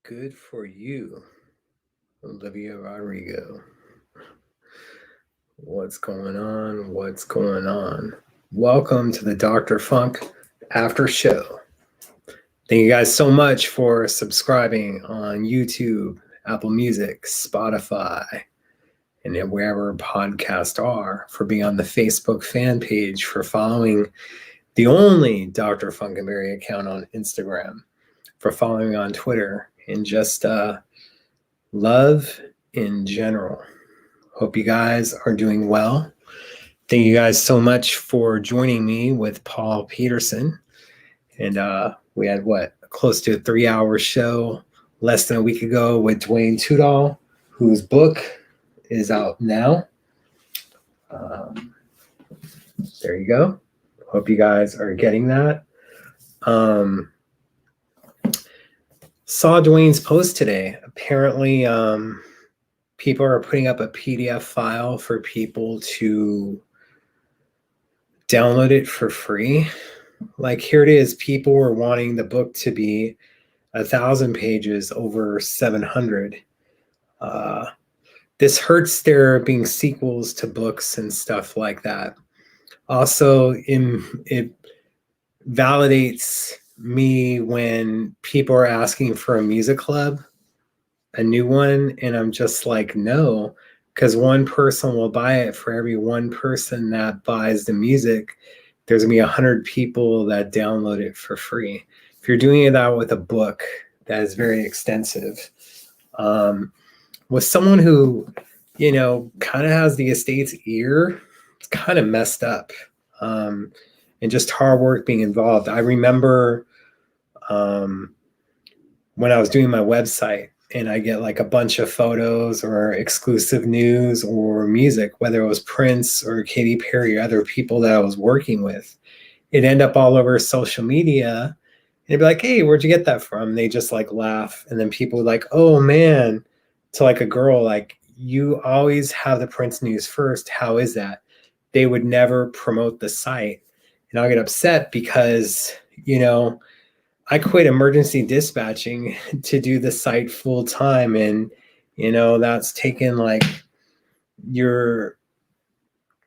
Good for you, Olivia Rodrigo. What's going on? What's going on? Welcome to the Dr. Funk After Show. Thank you guys so much for subscribing on YouTube, Apple Music, Spotify, and wherever podcasts are, for being on the Facebook fan page, for following the only Dr. Funkenberry account on Instagram, for following on Twitter, and just love in general. Hope you guys are doing well. Thank you guys so much for joining me with Paul Peterson. And we had close to a 3-hour show less than a week ago with Dwayne Tudall, whose book is out now. There you go. Hope you guys are getting that. Saw Dwayne's post today. Apparently, people are putting up a PDF file for people to download it for free. Like, here it is. People were wanting the book to be 1,000 pages over 700. This hurts there being sequels to books and stuff like that. Also, it validates me when people are asking for a music club, a new one, and I'm just like, no, because one person will buy it. For every one person that buys the music, there's gonna be 100 people that download it for free. If you're doing it out with a book, that is very extensive. With someone who, kind of has the estate's ear, it's kind of messed up. And just hard work being involved. I remember when I was doing my website and I get like a bunch of photos or exclusive news or music, whether it was Prince or Katy Perry or other people that I was working with, it'd end up all over social media. And it'd be like, hey, where'd you get that from? And they just like laugh. And then people would like, oh man, to like a girl, like, you always have the Prince news first. How is that? They would never promote the site. And I'll get upset because, I quit emergency dispatching to do the site full time. And, that's taken you're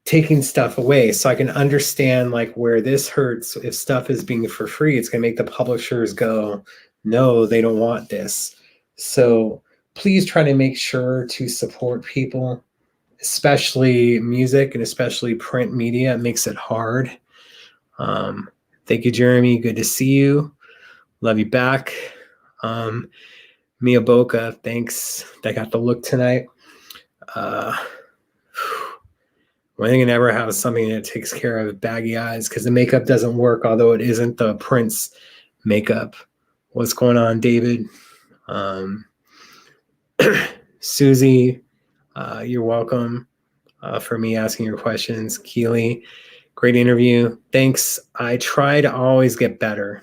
taking stuff away. So I can understand where this hurts. If stuff is being for free, it's going to make the publishers go, no, they don't want this. So please try to make sure to support people, especially music and especially print media. It makes it hard. Thank you, Jeremy. Good to see you. Love you back. Mia Boca, thanks. I got the look tonight. One thing I never have is something that takes care of baggy eyes, because the makeup doesn't work, although it isn't the Prince makeup. What's going on, David? Susie, you're welcome for me asking your questions. Keely, great interview. Thanks. I try to always get better.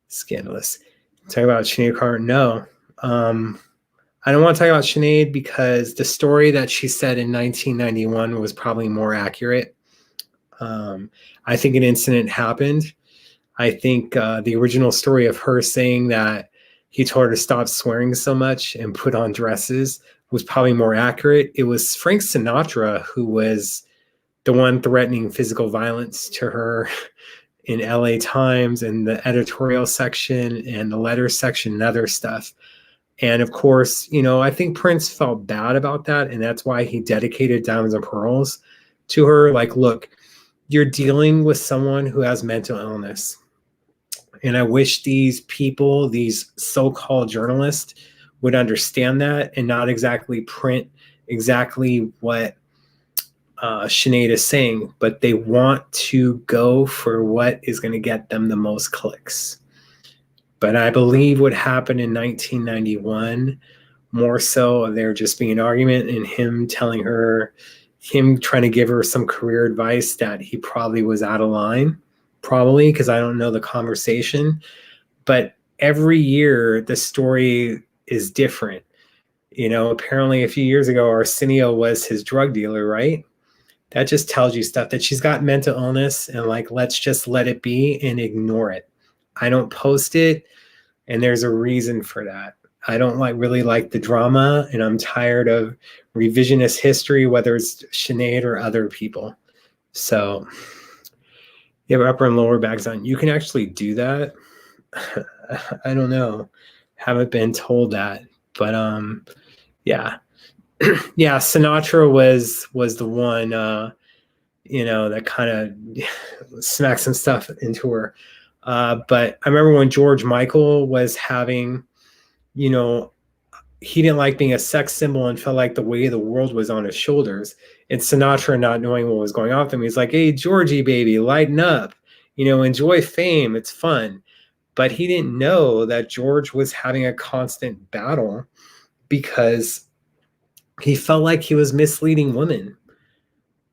Scandalous. Talk about Sinead O'Connor? No. I don't want to talk about Sinead because the story that she said in 1991 was probably more accurate. I think an incident happened. I think the original story of her saying that he told her to stop swearing so much and put on dresses was probably more accurate. It was Frank Sinatra who was the one threatening physical violence to her in LA Times and the editorial section and the letter section and other stuff. And of course, I think Prince felt bad about that. And that's why he dedicated Diamonds and Pearls to her. Like, look, you're dealing with someone who has mental illness. And I wish these people, these so-called journalists, would understand that and not exactly print exactly what Sinead is saying, but they want to go for what is going to get them the most clicks. But I believe what happened in 1991, more so there just being an argument and him telling her, him trying to give her some career advice that he probably was out of line, probably, because I don't know the conversation. But every year the story is different. Apparently a few years ago, Arsenio was his drug dealer, right? That just tells you stuff, that she's got mental illness and let's just let it be and ignore it. I don't post it. And there's a reason for that. I don't really like the drama, and I'm tired of revisionist history, whether it's Sinead or other people. So you have upper and lower bags on. You can actually do that. I don't know. Haven't been told that. But yeah. Yeah, Sinatra was the one that kind of smacked some stuff into her. But I remember when George Michael was having, he didn't like being a sex symbol and felt like the weight of the world was on his shoulders. And Sinatra, not knowing what was going on with him, he's like, "Hey, Georgie, baby, lighten up. Enjoy fame. It's fun." But he didn't know that George was having a constant battle because he felt like he was misleading women.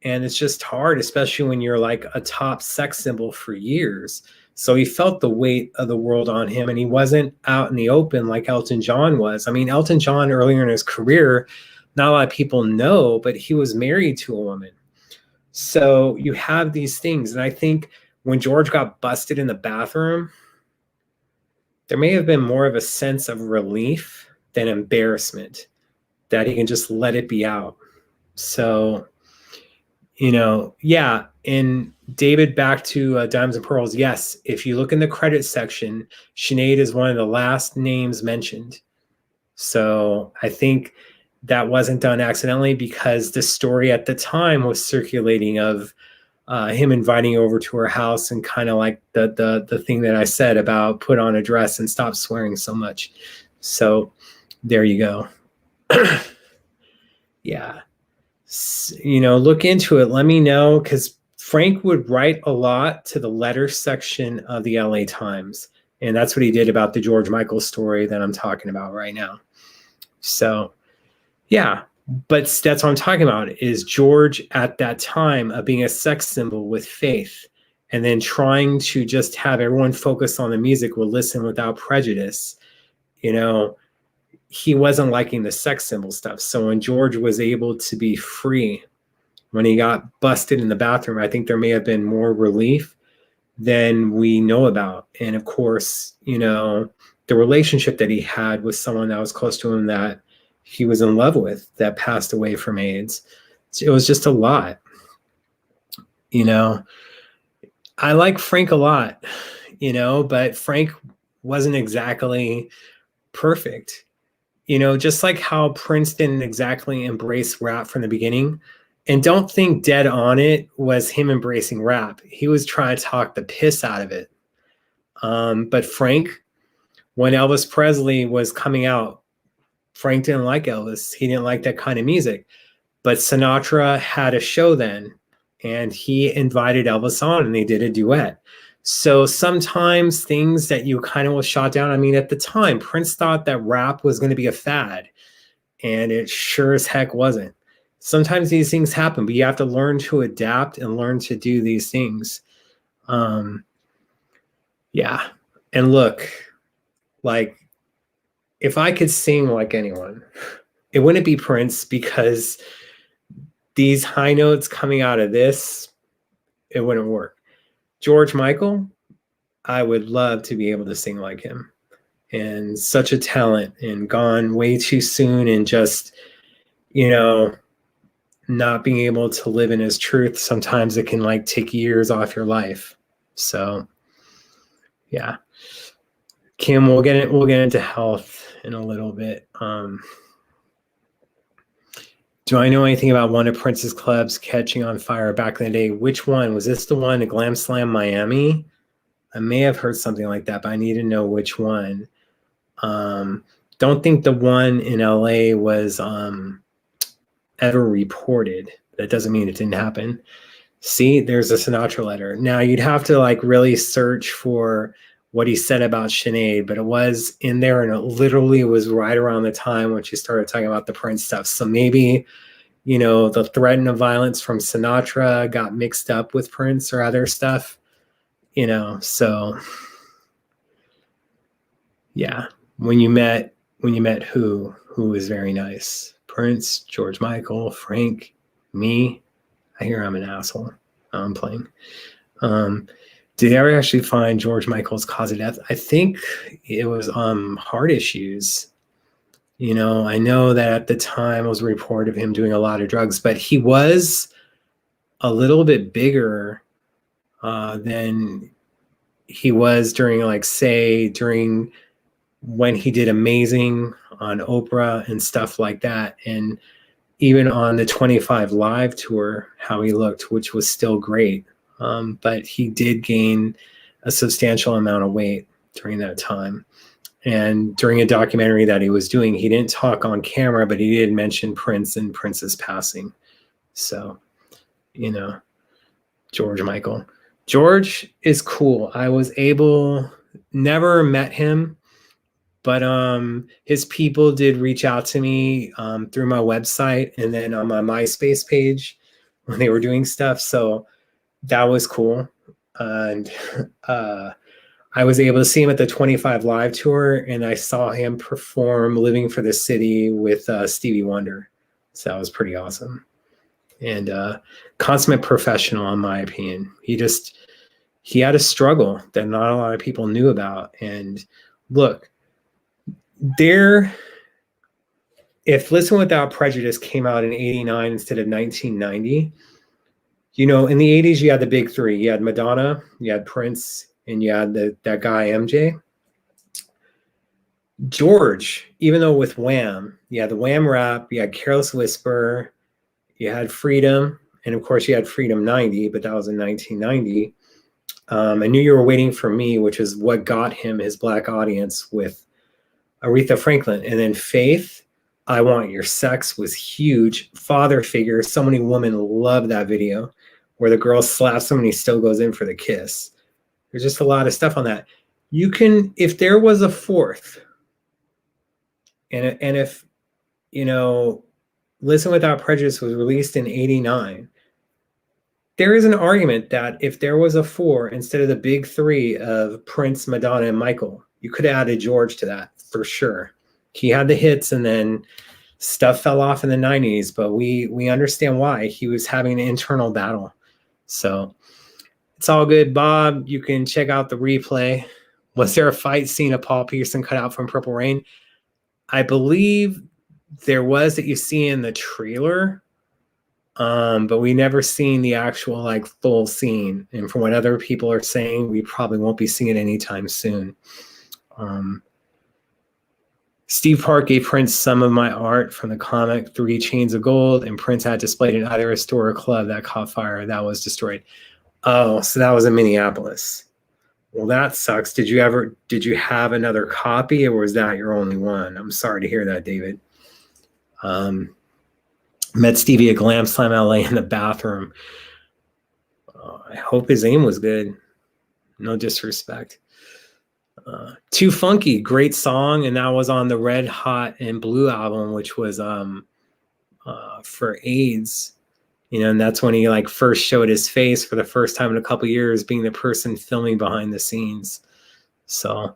And it's just hard, especially when you're like a top sex symbol for years. So he felt the weight of the world on him, and he wasn't out in the open like Elton John was. I mean, Elton John earlier in his career, not a lot of people know, but he was married to a woman. So you have these things. And I think when George got busted in the bathroom, there may have been more of a sense of relief than embarrassment that he can just let it be out. So, yeah. And David, back to Diamonds and Pearls. Yes, if you look in the credit section, Sinead is one of the last names mentioned. So I think that wasn't done accidentally, because the story at the time was circulating of him inviting you over to her house, and kind of like the thing that I said about put on a dress and stop swearing so much. So there you go. Yeah. Look into it. Let me know, because Frank would write a lot to the letter section of the LA Times. And that's what he did about the George Michael story that I'm talking about right now. So, yeah. But that's what I'm talking about, is George at that time of being a sex symbol with faith, and then trying to just have everyone focus on the music, will listen without prejudice. He wasn't liking the sex symbol stuff. So when George was able to be free, when he got busted in the bathroom, I think there may have been more relief than we know about. And of course, the relationship that he had with someone that was close to him that he was in love with, that passed away from AIDS. It was just a lot. I like Frank a lot, but Frank wasn't exactly perfect. Just like how Prince didn't exactly embrace rap from the beginning. And don't think Dead on It was him embracing rap. He was trying to talk the piss out of it. But Frank, when Elvis Presley was coming out, Frank didn't like Elvis. He didn't like that kind of music. But Sinatra had a show then, and he invited Elvis on, and they did a duet. So sometimes things that you kind of was shot down. I mean, at the time, Prince thought that rap was going to be a fad, and it sure as heck wasn't. Sometimes these things happen, but you have to learn to adapt and learn to do these things. Yeah. And look, like, if I could sing like anyone, it wouldn't be Prince, because these high notes coming out of this, it wouldn't work. George Michael, I would love to be able to sing like him. And such a talent, and gone way too soon, and just, not being able to live in his truth. Sometimes it can like take years off your life. So yeah. Kim, we'll get into health in a little bit. Do I know anything about one of Prince's clubs catching on fire back in the day? Which one? Was this the one at Glam Slam Miami? I may have heard something like that, but I need to know which one. Don't think the one in LA was ever reported. That doesn't mean it didn't happen. See, there's a Sinatra letter. Now you'd have to like really search for what he said about Sinead, but it was in there, and it literally was right around the time when she started talking about the Prince stuff. So maybe, the threat of violence from Sinatra got mixed up with Prince or other stuff, so yeah. When you met who was very nice? Prince, George Michael, Frank, me. I hear I'm an asshole. I'm playing. Did they ever actually find George Michael's cause of death? I think it was heart issues. You know, I know that at the time was a report of him doing a lot of drugs, but he was a little bit bigger than he was during, like, say, during when he did Amazing on Oprah and stuff like that. And even on the 25 Live tour, how he looked, which was still great. But he did gain a substantial amount of weight during that time. And during a documentary that he was doing, he didn't talk on camera, but he did mention Prince and Prince's passing. So, you know, George Michael. George is cool. I was never met him, but his people did reach out to me through my website and then on my MySpace page when they were doing stuff. So that was cool. And I was able to see him at the 25 Live tour, and I saw him perform Living for the City with Stevie Wonder. So that was pretty awesome. And consummate professional, in my opinion. He had a struggle that not a lot of people knew about. And look, if Listen Without Prejudice came out in 89 instead of 1990, you know, in the 80s, you had the big three. You had Madonna, you had Prince, and you had that guy, MJ. George, even though with Wham, you had the Wham rap, you had Careless Whisper, you had Freedom, and of course you had Freedom 90, but that was in 1990. I Knew You Were Waiting for Me, which is what got him his black audience with Aretha Franklin. And then Faith, I Want Your Sex was huge. Father Figure, so many women love that video where the girl slaps him and he still goes in for the kiss. There's just a lot of stuff on that. You can, if there was a fourth, and if, you know, Listen Without Prejudice was released in 89, there is an argument that if there was a four instead of the big three of Prince, Madonna, and Michael, you could have added George to that for sure. He had the hits and then stuff fell off in the 90s, but we understand why. He was having an internal battle. So it's all good. Bob, you can check out the replay. Was there a fight scene of Paul Pearson cut out from Purple Rain? I believe there was, that you see in the trailer, but we never seen the actual like full scene. And from what other people are saying, we probably won't be seeing it anytime soon. Steve Park gave Prince some of my art from the comic 3 Chains of Gold, and Prince had displayed in either a store or club that caught fire. That was destroyed. Oh, so that was in Minneapolis. Well, that sucks. Did you have another copy, or was that your only one? I'm sorry to hear that, David. Met Stevie at Glam Slam LA in the bathroom. I hope his aim was good. No disrespect. Too Funky, great song, and that was on the Red Hot and Blue album, which was for AIDS. You know, and that's when he like first showed his face for the first time in a couple years, being the person filming behind the scenes. So,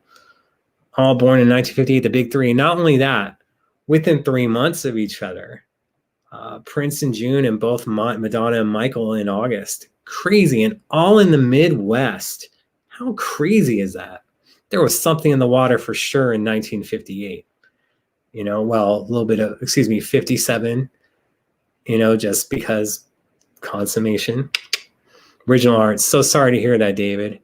all born in 1958, the big three. And not only that, within 3 months of each other, Prince in June and both Madonna and Michael in August. Crazy, and all in the Midwest. How crazy is that? There was something in the water for sure in 1958. You know, well, a little bit of, 57. You know, just because consummation. Original art. So sorry to hear that, David.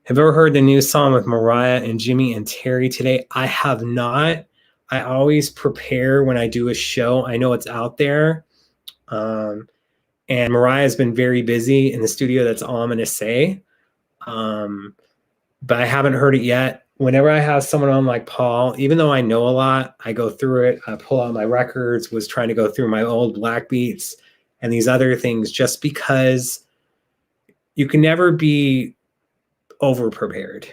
Have you ever heard the new song with Mariah and Jimmy and Terry today? I have not. I always prepare when I do a show. I know it's out there. And Mariah's been very busy in the studio. That's all I'm going to say. But I haven't heard it yet. Whenever I have someone on like Paul, even though I know a lot, I go through it. I pull out my records, was trying to go through my old black beats and these other things, just because you can never be over prepared.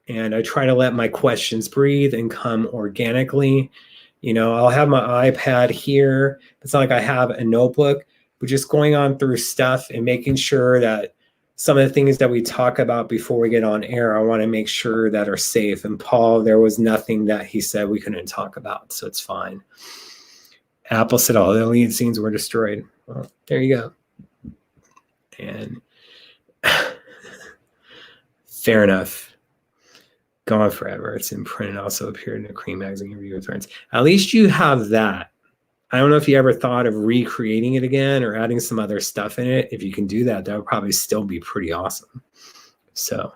And I try to let my questions breathe and come organically. You know, I'll have my iPad here. It's not like I have a notebook, but just going on through stuff and making sure that some of the things that we talk about before we get on air, I want to make sure that are safe. And Paul, there was nothing that he said we couldn't talk about, so it's fine. Apple said all the lead scenes were destroyed. Well, there you go. And Fair enough. Gone Forever. It's in print and also appeared in a Cream magazine review with friends. At least you have that. I don't know if you ever thought of recreating it again or adding some other stuff in it. If you can do that, that would probably still be pretty awesome. So,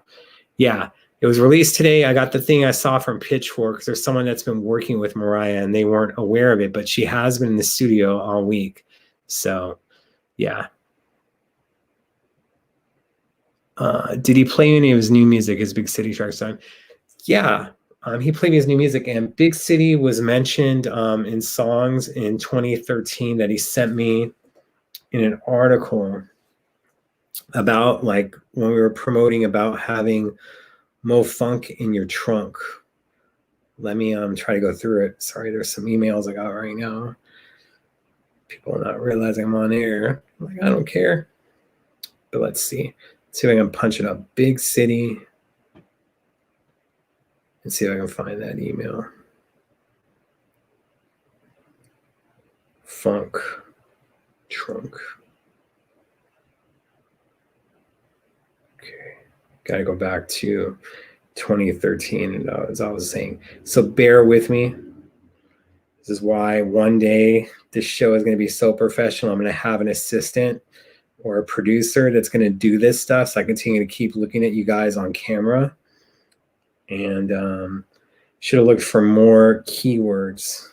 yeah, it was released today. I got the thing I saw from Pitchfork. There's someone that's been working with Mariah and they weren't aware of it, but she has been in the studio all week. So, yeah. Did he play any of his new music, his Big City tracks time? Yeah, he played me his new music, and Big City was mentioned in songs in 2013 that he sent me in an article about, like, when we were promoting about having Mo Funk in your trunk. Let me try to go through it. Sorry, there's some emails I got right now. People are not realizing I'm on air. I'm like, I don't care. But let's see. Let's see if I can punch it up. Big City. Let's see if I can find that email. Funk trunk. Okay. Got to go back to 2013. And as I was saying, so bear with me. This is why one day this show is going to be so professional. I'm going to have an assistant or a producer that's going to do this stuff. So I continue to keep looking at you guys on camera. And should have looked for more keywords.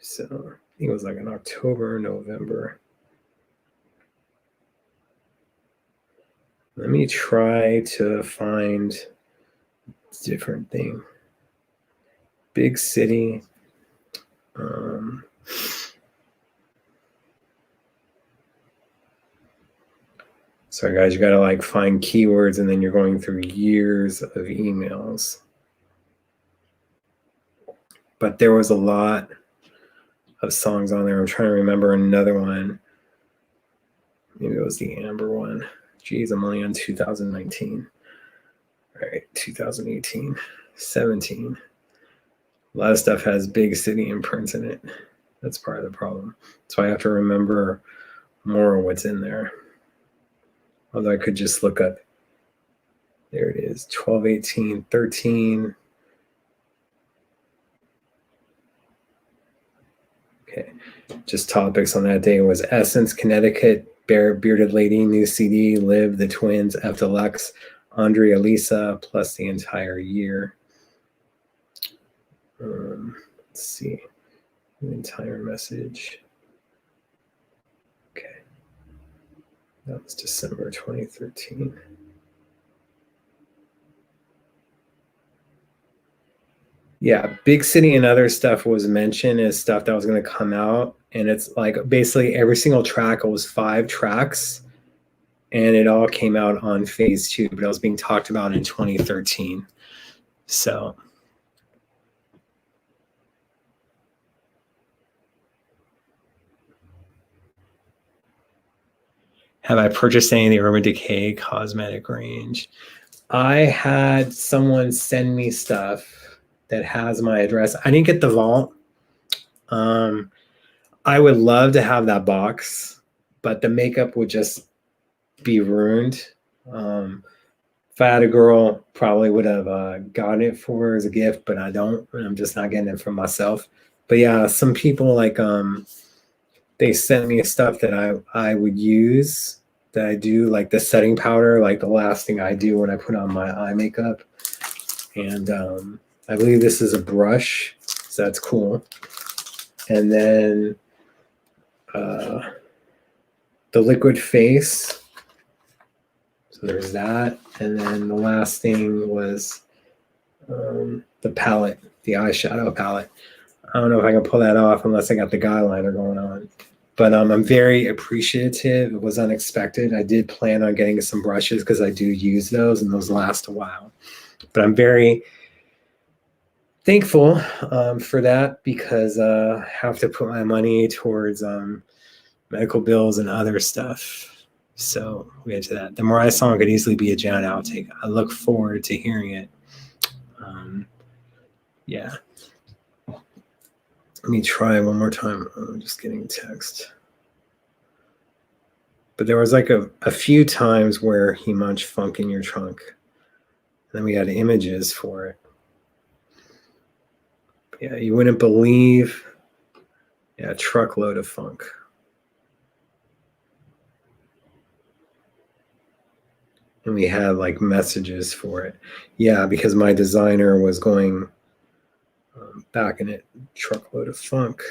So I think it was like in October, November. Let me try to find a different thing. Big City. Sorry, guys, you got to like find keywords and then you're going through years of emails. But there was a lot of songs on there. I'm trying to remember another one. Maybe it was the Amber one. Geez, I'm only on 2019. All right, 2018, 17. A lot of stuff has Big City imprints in it. That's part of the problem. So I have to remember more of what's in there. Although I could just look up. There it is, 12, 18, 13. Okay, just topics on that day was Essence, Connecticut, Bearded Lady, new CD, Live, The Twins, F Deluxe, Andrea Lisa, plus the entire year. Let's see, the entire message. Okay, that was December 2013. Yeah, Big City and other stuff was mentioned as stuff that was going to come out. And it's like basically every single track, it was 5 tracks. And it all came out on phase 2, but it was being talked about in 2013. So. Have I purchased any of the Urban Decay cosmetic range? I had someone send me stuff that has my address. I didn't get the vault. I would love to have that box, but the makeup would just be ruined. If I had a girl, probably would have gotten it for her as a gift, but I don't. I'm just not getting it for myself. But yeah, some people like they sent me stuff that I would use, that I do, like the setting powder, like the last thing I do when I put on my eye makeup. And I believe this is a brush, so that's cool. And then the liquid face. So there's that. And then the last thing was the palette, the eyeshadow palette. I don't know if I can pull that off unless I got the guideliner going on. But I'm very appreciative. It was unexpected. I did plan on getting some brushes because I do use those and those last a while. But I'm very thankful for that because I have to put my money towards medical bills and other stuff. So we'll get to that. The Mariah song could easily be a Janet outtake. I look forward to hearing it. Yeah. Let me try one more time. I'm just getting a text. But there was like a few times where he munched funk in your trunk. And then we had images for it. Yeah, you wouldn't believe. Yeah, a truckload of funk. And we had like messages for it. Yeah, because my designer was going back in it. Truckload of funk.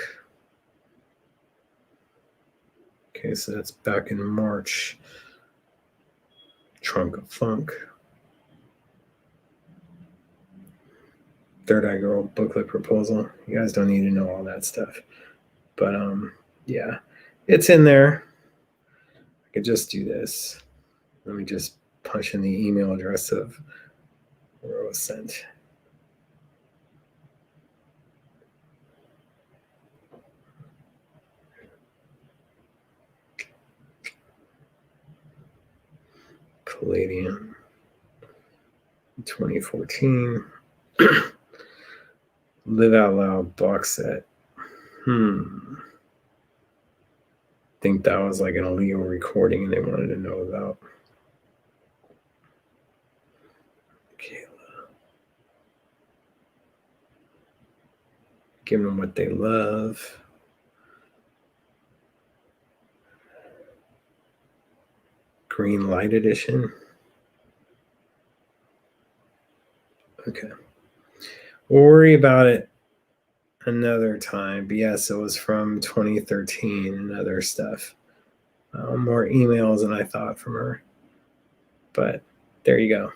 Okay, so that's back in March. Trunk of funk. Third Eye Girl booklet proposal. You guys don't need to know all that stuff. But yeah, it's in there. I could just do this. Let me just punch in the email address of where it was sent. Palladium 2014. Live Out Loud box set. Think that was like an illegal recording and they wanted to know about. Kayla. Give them what they love. Green Light Edition. Okay. We'll worry about it another time. But yes, it was from 2013 and other stuff. More emails than I thought from her. But there you go.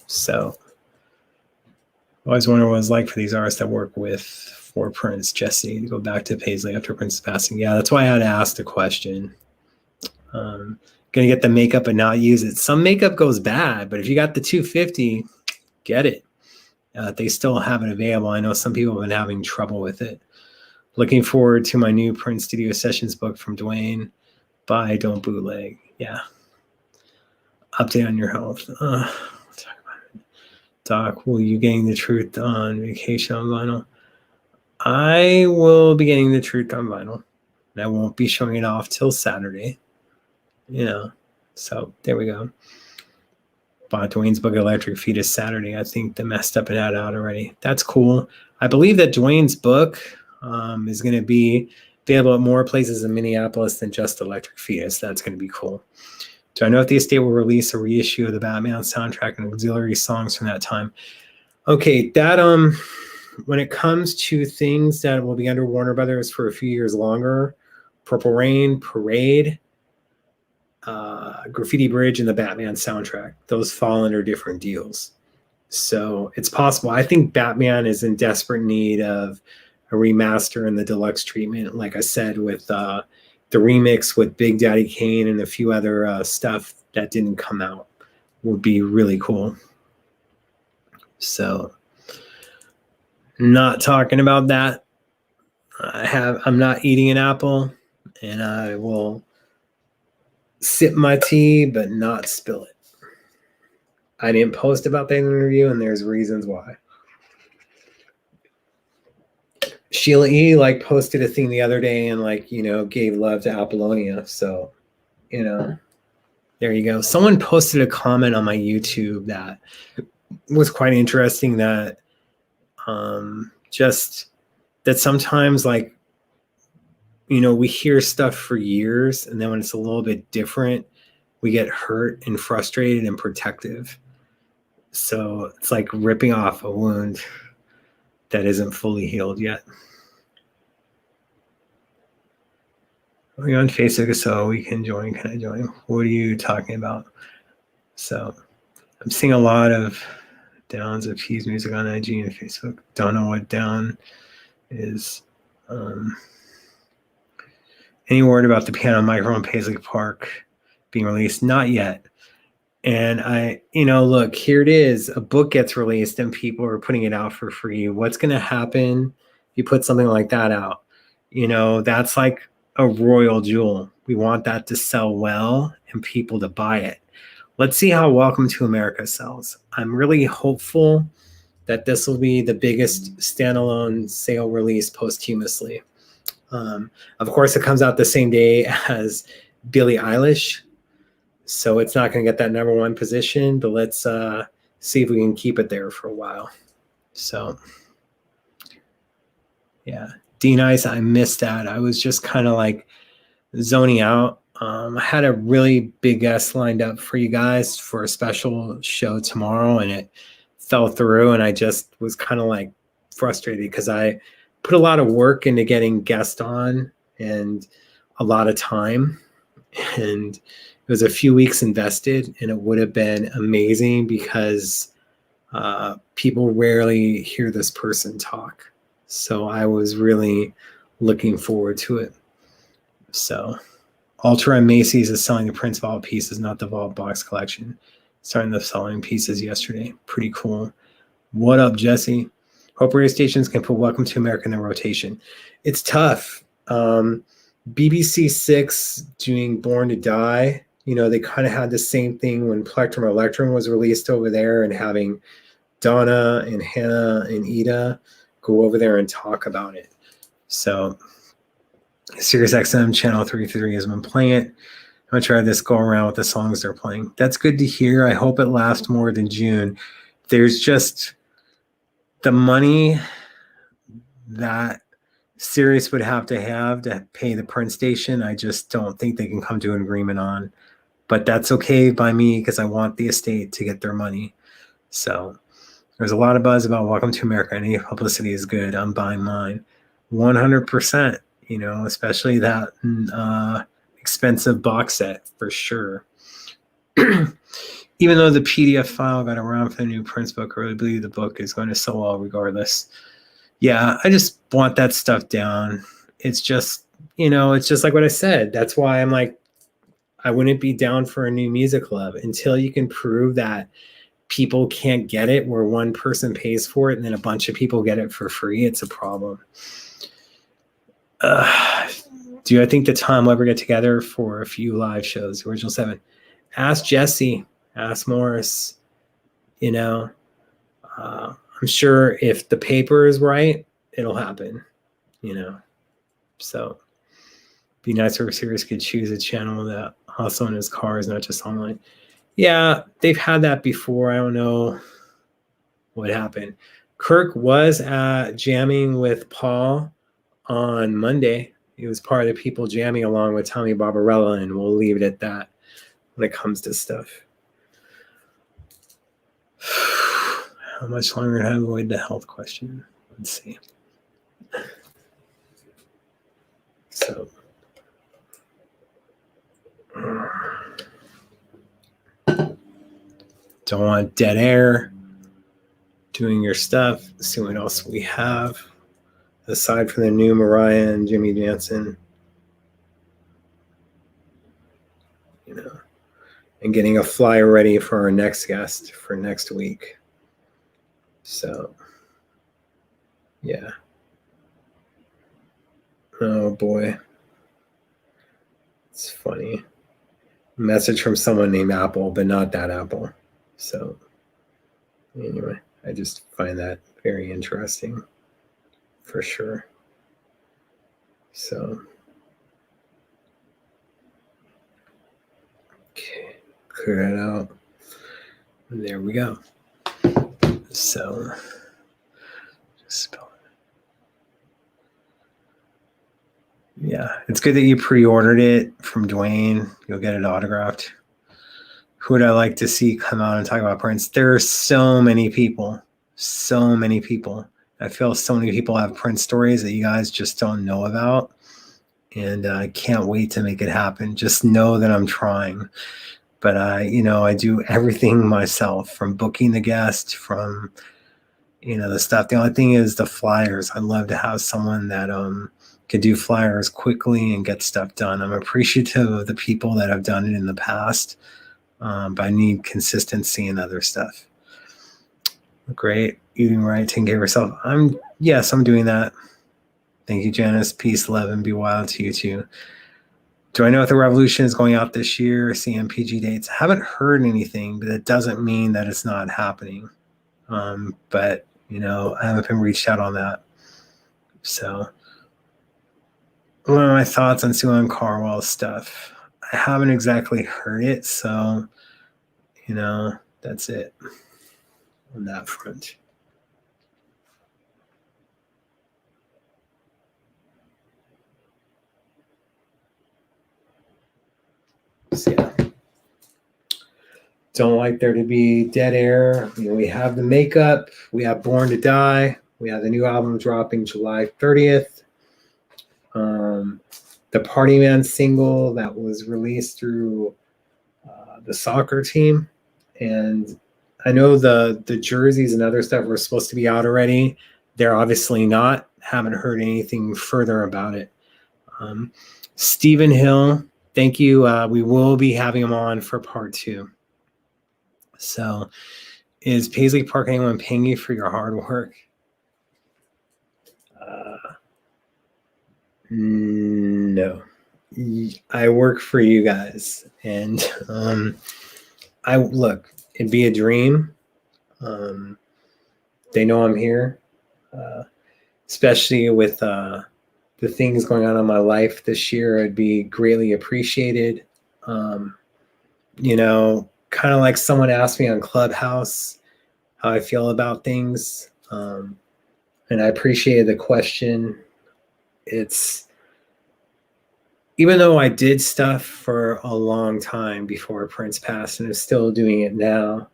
So I always wonder what it's like for these artists that work with for Prince. Jesse, to go back to Paisley after Prince's passing. Yeah, that's why I had to ask the question. Gonna get the makeup and not use it. Some makeup goes bad, but if you got the 250, get it. They still have it available. I know some people have been having trouble with it. Looking forward to my new Prince Studio Sessions book from Dwayne. Buy, don't bootleg. Yeah. Update on your health. We'll talk about it. Doc, will you getting the truth on vacation on vinyl? I will be getting the truth on vinyl. And I won't be showing it off till Saturday. You know, so there we go. Bought Dwayne's book Electric Fetus Saturday. I think the messed up it had out already. That's cool. I believe that Dwayne's book is going to be available at more places in Minneapolis than just Electric Fetus. That's going to be cool. Do I know if the estate will release a reissue of the Batman soundtrack and auxiliary songs from that time? Okay, that when it comes to things that will be under Warner Brothers for a few years longer, Purple Rain, Parade, Graffiti Bridge, and the Batman soundtrack, those fall under different deals. So it's possible. I think Batman is in desperate need of a remaster and the deluxe treatment. Like I said, with the remix with Big Daddy Kane and a few other stuff that didn't come out would be really cool. So not talking about that. I'm not eating an apple, and I will sip my tea but not spill it. I didn't post about that interview, and there's reasons why. Sheila E. posted a thing the other day and gave love to Apollonia. So, there you go. Someone posted a comment on my YouTube that was quite interesting, that just that sometimes we hear stuff for years, and then when it's a little bit different, we get hurt and frustrated and protective. So it's like ripping off a wound that isn't fully healed yet. Are you on Facebook so we can join? Can I join? What are you talking about? So I'm seeing a lot of downs of Keys music on IG and Facebook. Don't know what down is. Any word about the piano microphone Paisley Park being released? Not yet. And look, here it is. A book gets released and people are putting it out for free. What's going to happen if you put something like that out? That's like a royal jewel. We want that to sell well and people to buy it. Let's see how Welcome to America sells. I'm really hopeful that this will be the biggest standalone sale release posthumously. Of course, it comes out the same day as Billie Eilish. So it's not going to get that number one position, but let's see if we can keep it there for a while. So, yeah. D-Nice, I missed that. I was just kind of like zoning out. I had a really big guest lined up for you guys for a special show tomorrow, and it fell through, and I just was kind of like frustrated because I put a lot of work into getting guests on and a lot of time, and it was a few weeks invested, and it would have been amazing because people rarely hear this person talk. So I was really looking forward to it. So Ultra and Macy's is selling the Prince Vault pieces, not the Vault box collection. Starting the selling pieces yesterday. Pretty cool. What up, Jesse? Hope radio stations can put Welcome to America in their rotation. It's tough. BBC Six doing Born to Die, they kind of had the same thing when Plectrum Electrum was released over there, and having Donna and Hannah and Ida go over there and talk about it. So Sirius XM channel 33 has been playing it. I'm going to try this go around with the songs they're playing. That's good to hear. I hope it lasts more than June. There's just the money that Sirius would have to pay the print station. I just don't think they can come to an agreement on. But that's okay by me because I want the estate to get their money. So there's a lot of buzz about Welcome to America. Any publicity is good. I'm buying mine 100%, especially that expensive box set for sure. Even though the PDF file got around for the new Prince book, I really believe the book is going to sell well regardless. Yeah, I just want that stuff down. It's just, it's just like what I said. That's why I'm like, I wouldn't be down for a new music club until you can prove that people can't get it where one person pays for it and then a bunch of people get it for free. It's a problem. Do I think the time will ever get together for a few live shows? Original 7. Ask Jesse. Ask Morris. I'm sure if the paper is right, it'll happen. So be nice if Sirius could choose a channel that also in his car is not just online. Yeah, they've had that before. I don't know what happened. Kirk was jamming with Paul on Monday. He was part of the people jamming along with Tommy Barbarella, and we'll leave it at that when it comes to stuff. How much longer have I avoided the health question? Let's see. So, don't want dead air. Doing your stuff. See what else we have aside from the new Mariah and Jimmy Jansen. And getting a flyer ready for our next guest for next week. So, yeah. Oh boy. It's funny. Message from someone named Apple, but not that Apple. So, anyway, I just find that very interesting for sure. So, okay, clear that out. There we go. So, just spell it. Yeah, it's good that you pre-ordered it from Dwayne. You'll get it autographed. Who would I like to see come out and talk about Prince? There are so many people. So many people. I feel so many people have Prince stories that you guys just don't know about. And I can't wait to make it happen. Just know that I'm trying. But I do everything myself, from booking the guest, from the stuff. The only thing is the flyers. I'd love to have someone that could do flyers quickly and get stuff done. I'm appreciative of the people that have done it in the past, but I need consistency and other stuff. Great. Eating right, taking care of yourself. I'm doing that. Thank you, Janice. Peace, love, and be wild to you too. Do I know if the Revolution is going out this year? CMPG dates. I haven't heard anything, but that doesn't mean that it's not happening. But I haven't been reached out on that. So, what are my thoughts on Sue Ann Carwell's stuff? I haven't exactly heard it, so that's it on that front. So, yeah. Don't like there to be dead air. We have the makeup. We have Born to Die. We have the new album dropping July 30th. The Party Man single that was released through the soccer team. And I know the jerseys and other stuff were supposed to be out already. They're obviously not. Haven't heard anything further about it. Stephen Hill, thank you. We will be having him on for part 2. So, is Paisley Park anyone paying you for your hard work? No. I work for you guys, and it'd be a dream. They know I'm here, especially with the things going on in my life this year. It'd be greatly appreciated. Kind of like someone asked me on Clubhouse how I feel about things, and I appreciated the question. It's even though I did stuff for a long time before Prince passed and I'm still doing it now,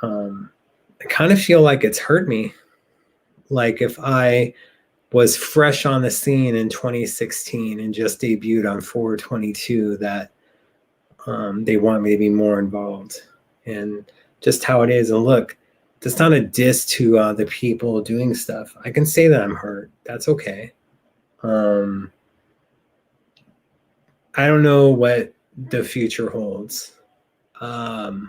I kind of feel like it's hurt me. Like if I was fresh on the scene in 2016 and just debuted on 4/22, that they want me to be more involved, and just how it is. And look, that's not a diss to the people doing stuff. I can say that I'm hurt. That's okay. I don't know what the future holds. I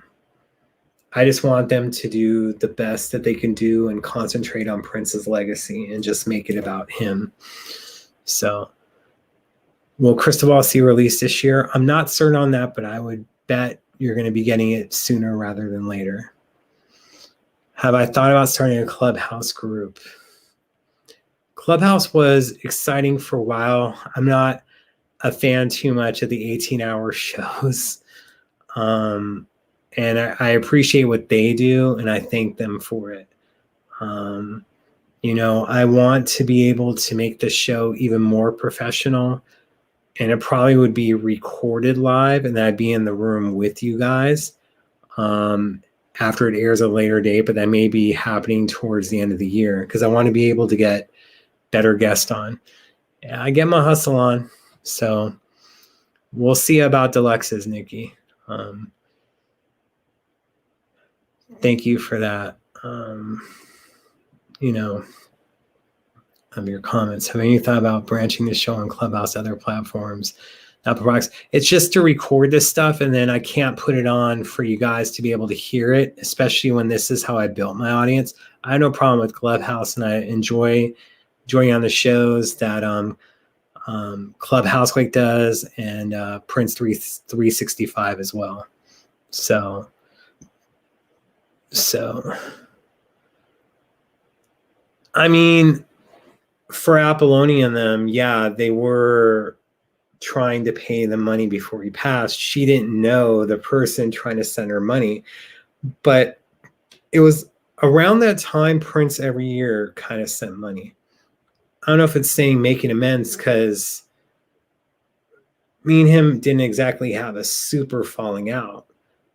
just want them to do the best that they can do and concentrate on Prince's legacy and just make it about him. So, will Cristobal see released this year? I'm not certain on that, but I would bet you're going to be getting it sooner rather than later. Have I thought about starting a Clubhouse group? Clubhouse was exciting for a while. I'm not a fan too much of the 18-hour shows. And I appreciate what they do, and I thank them for it. I want to be able to make the show even more professional, and it probably would be recorded live, and I'd be in the room with you guys after it airs a later date, but that may be happening towards the end of the year because I want to be able to get better guests on. I get my hustle on, so we'll see about deluxes, Nikki. Thank you for that. Of your comments. Have any thought about branching the show on Clubhouse, other platforms, Apple products? It's just to record this stuff, and then I can't put it on for you guys to be able to hear it, especially when this is how I built my audience. I have no problem with Clubhouse, and I enjoy joining on the shows that Clubhouse Quake does, and Prince 365 as well. So I mean, for Apolloni and them, yeah, they were trying to pay the money before he passed. She didn't know the person trying to send her money, but it was around that time Prince every year kind of sent money. I don't know if it's saying making amends, because me and him didn't exactly have a super falling out.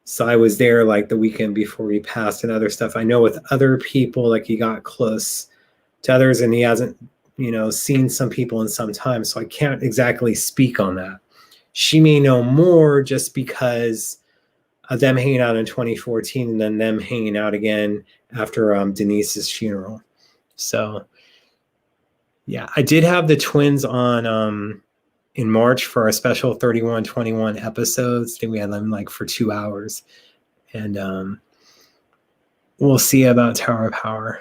So I was there like the weekend before he passed and other stuff. I know with other people, like he got close to others, and he hasn't, seen some people in some time. So I can't exactly speak on that. She may know more just because of them hanging out in 2014 and then them hanging out again after Denise's funeral. So yeah, I did have the twins on in March for our special 3121 episodes. I think we had them like for 2 hours. And we'll see about Tower of Power.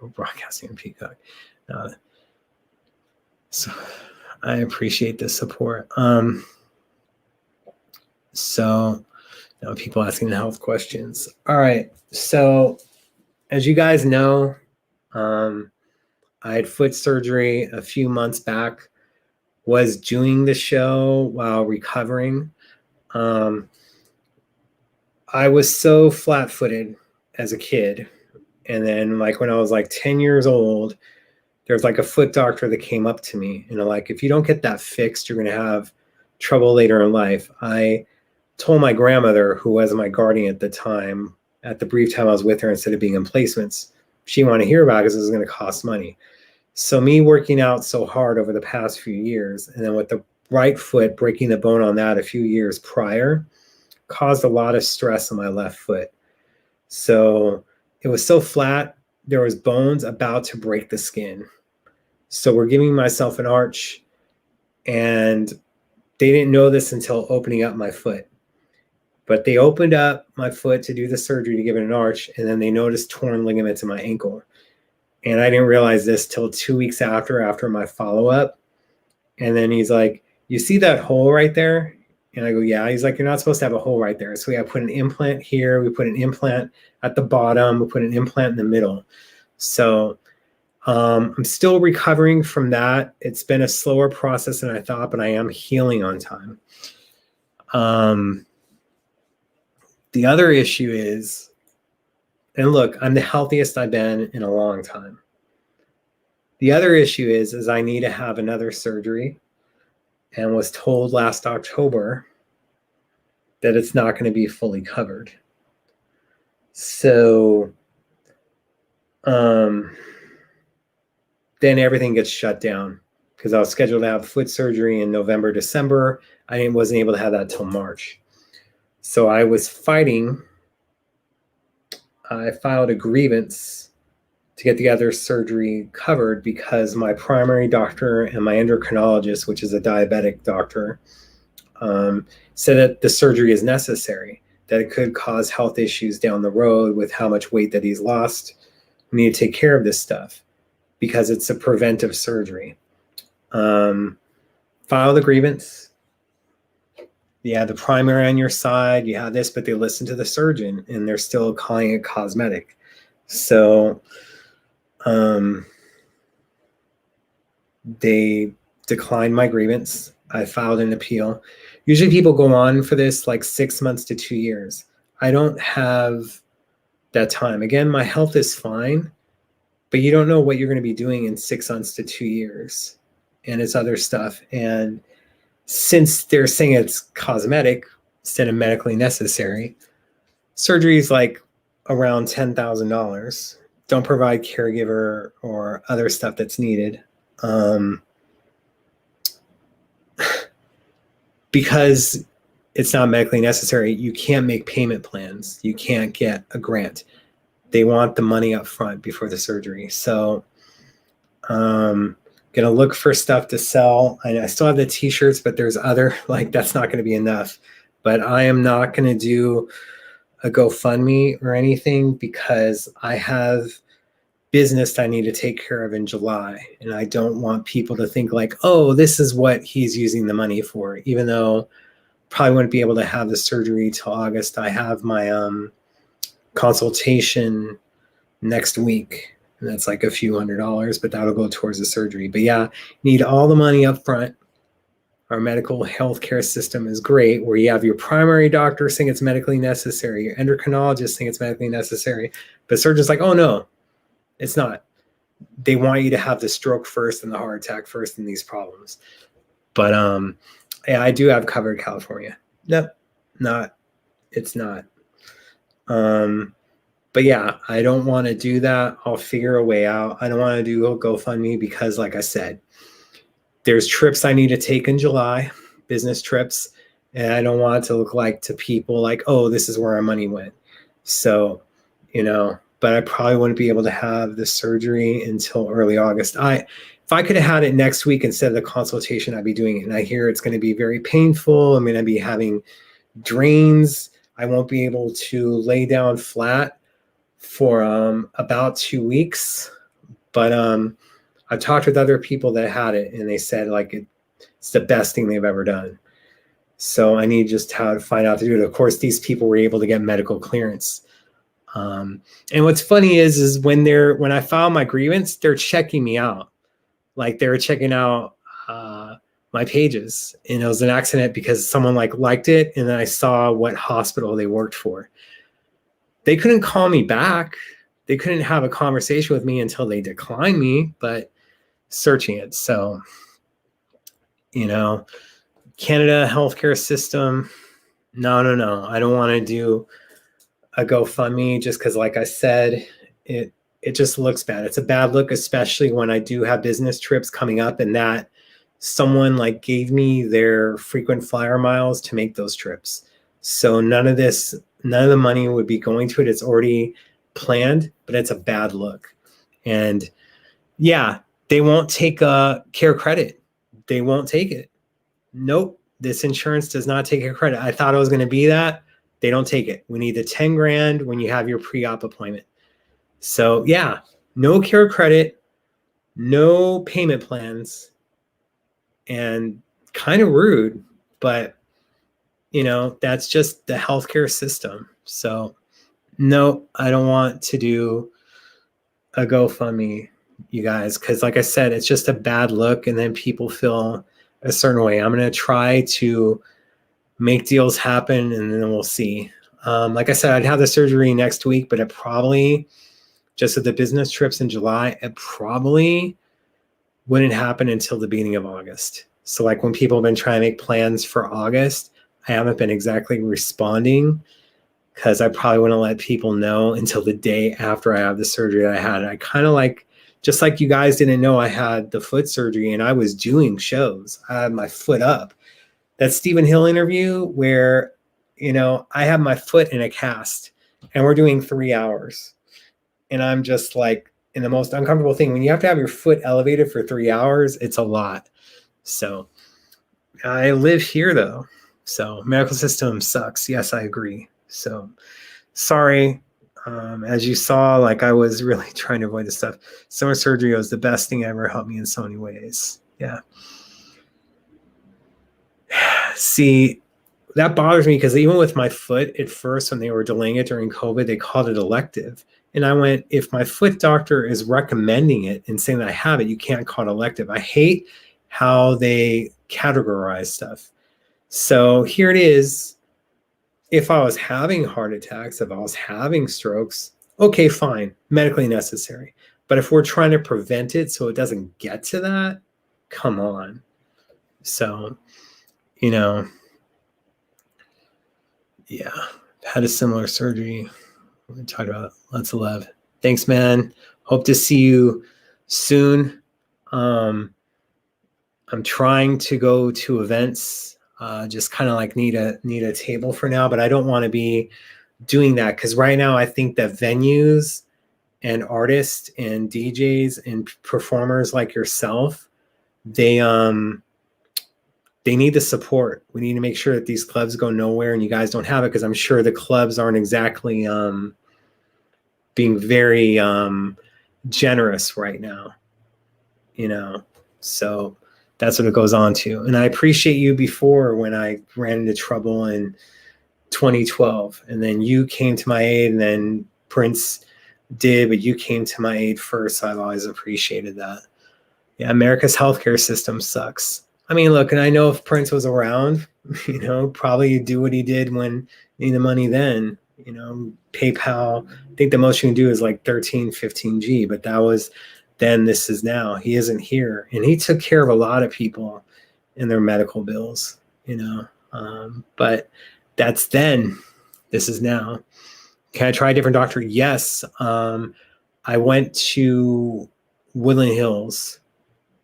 We're broadcasting in Peacock. So I appreciate the support. So now people asking the health questions. All right. So as you guys know, I had foot surgery a few months back. was doing the show while recovering. I was so flat-footed as a kid. And then like when I was like 10 years old, there's like a foot doctor that came up to me and like, if you don't get that fixed, you're going to have trouble later in life. I told my grandmother, who was my guardian at the time, at the brief time I was with her, instead of being in placements, she wanted to hear about it because it was going to cost money. So me working out so hard over the past few years, and then with the right foot breaking the bone on that a few years prior, caused a lot of stress on my left foot. So it was so flat, there was bones about to break the skin. So we're giving myself an arch, and they didn't know this until opening up my foot. But they opened up my foot to do the surgery to give it an arch, and then they noticed torn ligaments in my ankle. And I didn't realize this till 2 weeks after my follow-up. And then he's like, you see that hole right there? And I go, yeah. He's like, you're not supposed to have a hole right there. So we have put an implant here. We put an implant at the bottom. We put an implant in the middle. So I'm still recovering from that. It's been a slower process than I thought, but I am healing on time. The other issue is, and look, I'm the healthiest I've been in a long time. The other issue is I need to have another surgery, and was told last October that it's not going to be fully covered. So then everything gets shut down, because I was scheduled to have foot surgery in November, December. I wasn't able to have that till March. So I was fighting. I filed a grievance to get the other surgery covered, because my primary doctor and my endocrinologist, which is a diabetic doctor, said that the surgery is necessary, that it could cause health issues down the road with how much weight that he's lost. We need to take care of this stuff because it's a preventive surgery. File the grievance. You have the primary on your side, you have this, but they listen to the surgeon and they're still calling it cosmetic. So they declined my grievance. I filed an appeal. Usually people go on for this like 6 months to 2 years. I don't have that time. Again, my health is fine, but you don't know what you're going to be doing in 6 months to 2 years, and it's other stuff. And since they're saying it's cosmetic instead of medically necessary, surgery is like around $10,000. Don't provide caregiver or other stuff that's needed. Because it's not medically necessary, you can't make payment plans. You can't get a grant. They want the money up front before the surgery. So gonna look for stuff to sell. I still have the t-shirts, but there's other, like, that's not gonna be enough. But I am not gonna do a GoFundMe or anything, because I have business I need to take care of in July. And I don't want people to think like, oh, this is what he's using the money for, even though probably wouldn't be able to have the surgery till August. I have my consultation next week, and that's like a few $100s, but that'll go towards the surgery. But yeah, need all the money up front. Our medical healthcare system is great, where you have your primary doctor saying it's medically necessary, your endocrinologist saying it's medically necessary, but surgeon's like, oh no, it's not. They want you to have the stroke first and the heart attack first and these problems. But yeah, I do have covered California. Nope, it's not. But yeah, I don't want to do that. I'll figure a way out. I don't want to do a GoFundMe because, like I said, there's trips I need to take in July, business trips, and I don't want it to look like to people like, oh, this is where our money went. So, but I probably wouldn't be able to have the surgery until early August. If I could have had it next week instead of the consultation, I'd be doing it. And I hear it's going to be very painful. I'm going to be having drains. I won't be able to lay down flat for about 2 weeks. But I've talked with other people that had it, and they said like it's the best thing they've ever done. So I need just how to find out to do it. Of course, these people were able to get medical clearance. And what's funny is when I file my grievance, they're checking me out. Like they're checking out my pages, and it was an accident because someone liked it, and then I saw what hospital they worked for. They couldn't call me back. They couldn't have a conversation with me until they declined me, but searching it. So, Canada healthcare system. No. I don't want to do a GoFundMe just because, like I said, it just looks bad. It's a bad look, especially when I do have business trips coming up and that someone gave me their frequent flyer miles to make those trips. So none of the money would be going to it. It's already planned, but it's a bad look. And yeah, they won't take a care credit. They won't take it. Nope. This insurance does not take a credit. I thought it was going to be that. They don't take it. We need the 10 grand when you have your pre-op appointment. So yeah, no care credit, no payment plans, and kind of rude, but that's just the healthcare system. So no, I don't want to do a GoFundMe, you guys, because like I said, it's just a bad look, and then people feel a certain way. I'm going to try to make deals happen, and then we'll see. Like I said, I'd have the surgery next week, but it probably, just with the business trips in July, it probably wouldn't happen until the beginning of August. So when people have been trying to make plans for August, I haven't been exactly responding because I probably wouldn't let people know until the day after I have the surgery that I had. I kind of just like you guys didn't know I had the foot surgery and I was doing shows. I had my foot up. That Stephen Hill interview where, I have my foot in a cast and we're doing 3 hours. And I'm just in the most uncomfortable thing. When you have to have your foot elevated for 3 hours, it's a lot. So I live here though. So medical system sucks. Yes, I agree. So sorry. As you saw, I was really trying to avoid this stuff. Summer surgery was the best thing ever, helped me in so many ways. Yeah. See, that bothers me because even with my foot at first, when they were delaying it during COVID, they called it elective. And I went, if my foot doctor is recommending it and saying that I have it, you can't call it elective. I hate how they categorize stuff. So here it is. If I was having heart attacks, if I was having strokes, okay, fine, medically necessary. But if we're trying to prevent it so it doesn't get to that, come on. So, yeah, had a similar surgery. We talked about lots of love. Thanks, man. Hope to see you soon. I'm trying to go to events. Just kind of need a table for now, but I don't want to be doing that because right now I think that venues and artists and DJs and performers like yourself, they need the support. We need to make sure that these clubs go nowhere and you guys don't have it, because I'm sure the clubs aren't exactly being very generous right now, so that's what it goes on to. And I appreciate you before when I ran into trouble in 2012, and then you came to my aid, and then Prince did, but you came to my aid first. So I've always appreciated that. Yeah, America's healthcare system sucks. I mean, look, and I know if Prince was around, probably do what he did when he needed the money then, PayPal. I think the most you can do is 13, 15G, but that was then. This is now. He isn't here. And he took care of a lot of people in their medical bills, but that's then. This is now. Can I try a different doctor? Yes. I went to Woodland Hills,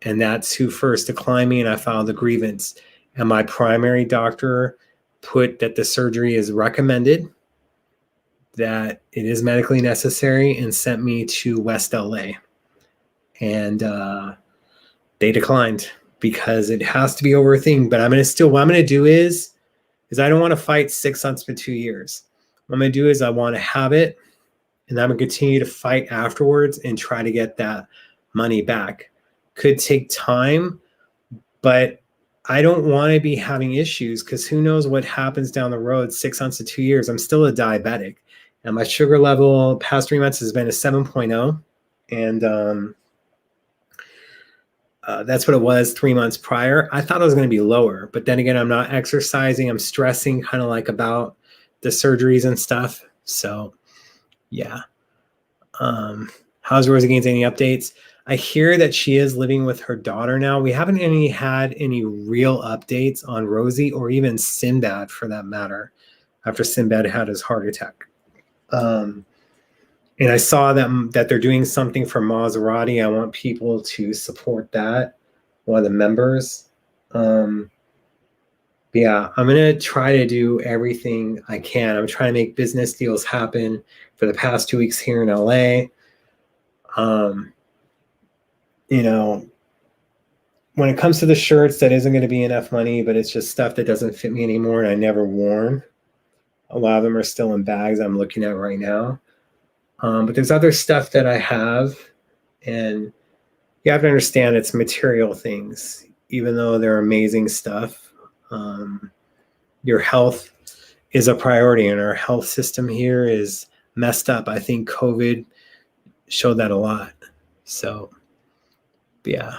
and that's who first declined me, and I filed a grievance. And my primary doctor put that the surgery is recommended, that it is medically necessary, and sent me to West LA. And they declined because it has to be over a thing. But what I'm going to do is I don't want to fight 6 months to 2 years. What I'm going to do is I want to have it, and I'm going to continue to fight afterwards and try to get that money back. Could take time, but I don't want to be having issues, because who knows what happens down the road. 6 months to 2 years. I'm still a diabetic, and my sugar level past 3 months has been a 7.0. And That's what it was 3 months prior. I thought it was going to be lower, but then again, I'm not exercising. I'm stressing kind of like about the surgeries and stuff. So yeah. How's Rosie Gaines? Any updates? I hear that she is living with her daughter now. We haven't had any real updates on Rosie or even Sinbad for that matter, after Sinbad had his heart attack. And I saw that they're doing something for Maserati. I want people to support that. One of the members. Yeah, I'm gonna try to do everything I can. I'm trying to make business deals happen for the past 2 weeks here in LA. You know, when it comes to the shirts, that isn't going to be enough money, but it's just stuff that doesn't fit me anymore and I never worn. A lot of them are still in bags I'm looking at right now. But there's other stuff that I have, and you have to understand it's material things, even though they're amazing stuff. Your health is a priority, and our health system here is messed up. I think COVID showed that a lot. So, yeah.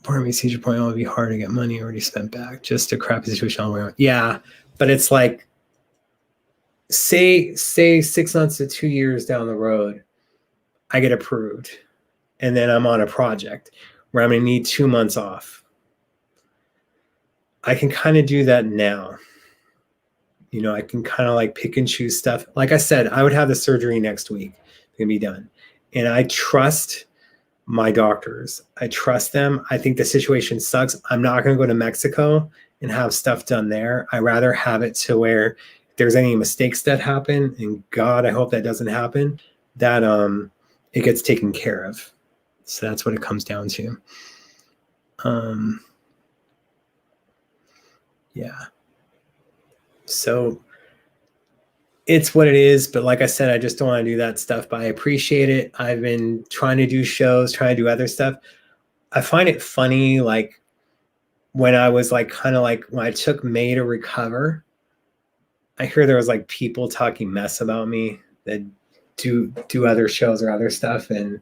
Part of me sees your point. It would be hard to get money already spent back. Just a crappy situation all the way around. Yeah, but it's like, say 6 months to 2 years down the road, I get approved, and then I'm on a project where I'm going to need 2 months off. I can kind of do that now. You know, I can kind of like pick and choose stuff. Like I said, I would have the surgery next week. It's going to be done. And I trust my doctors. I trust them. I think the situation sucks. I'm not going to go to Mexico and have stuff done there. I rather have it to where if there's any mistakes that happen, and God, I hope that doesn't happen, that it gets taken care of. So that's what it comes down to. Yeah. So it's what it is. But like I said, I just don't want to do that stuff, but I appreciate it. I've been trying to do shows, trying to do other stuff. I find it funny, like when I was like, kind of like when I took May to recover, I hear there was like people talking mess about me that do other shows or other stuff. And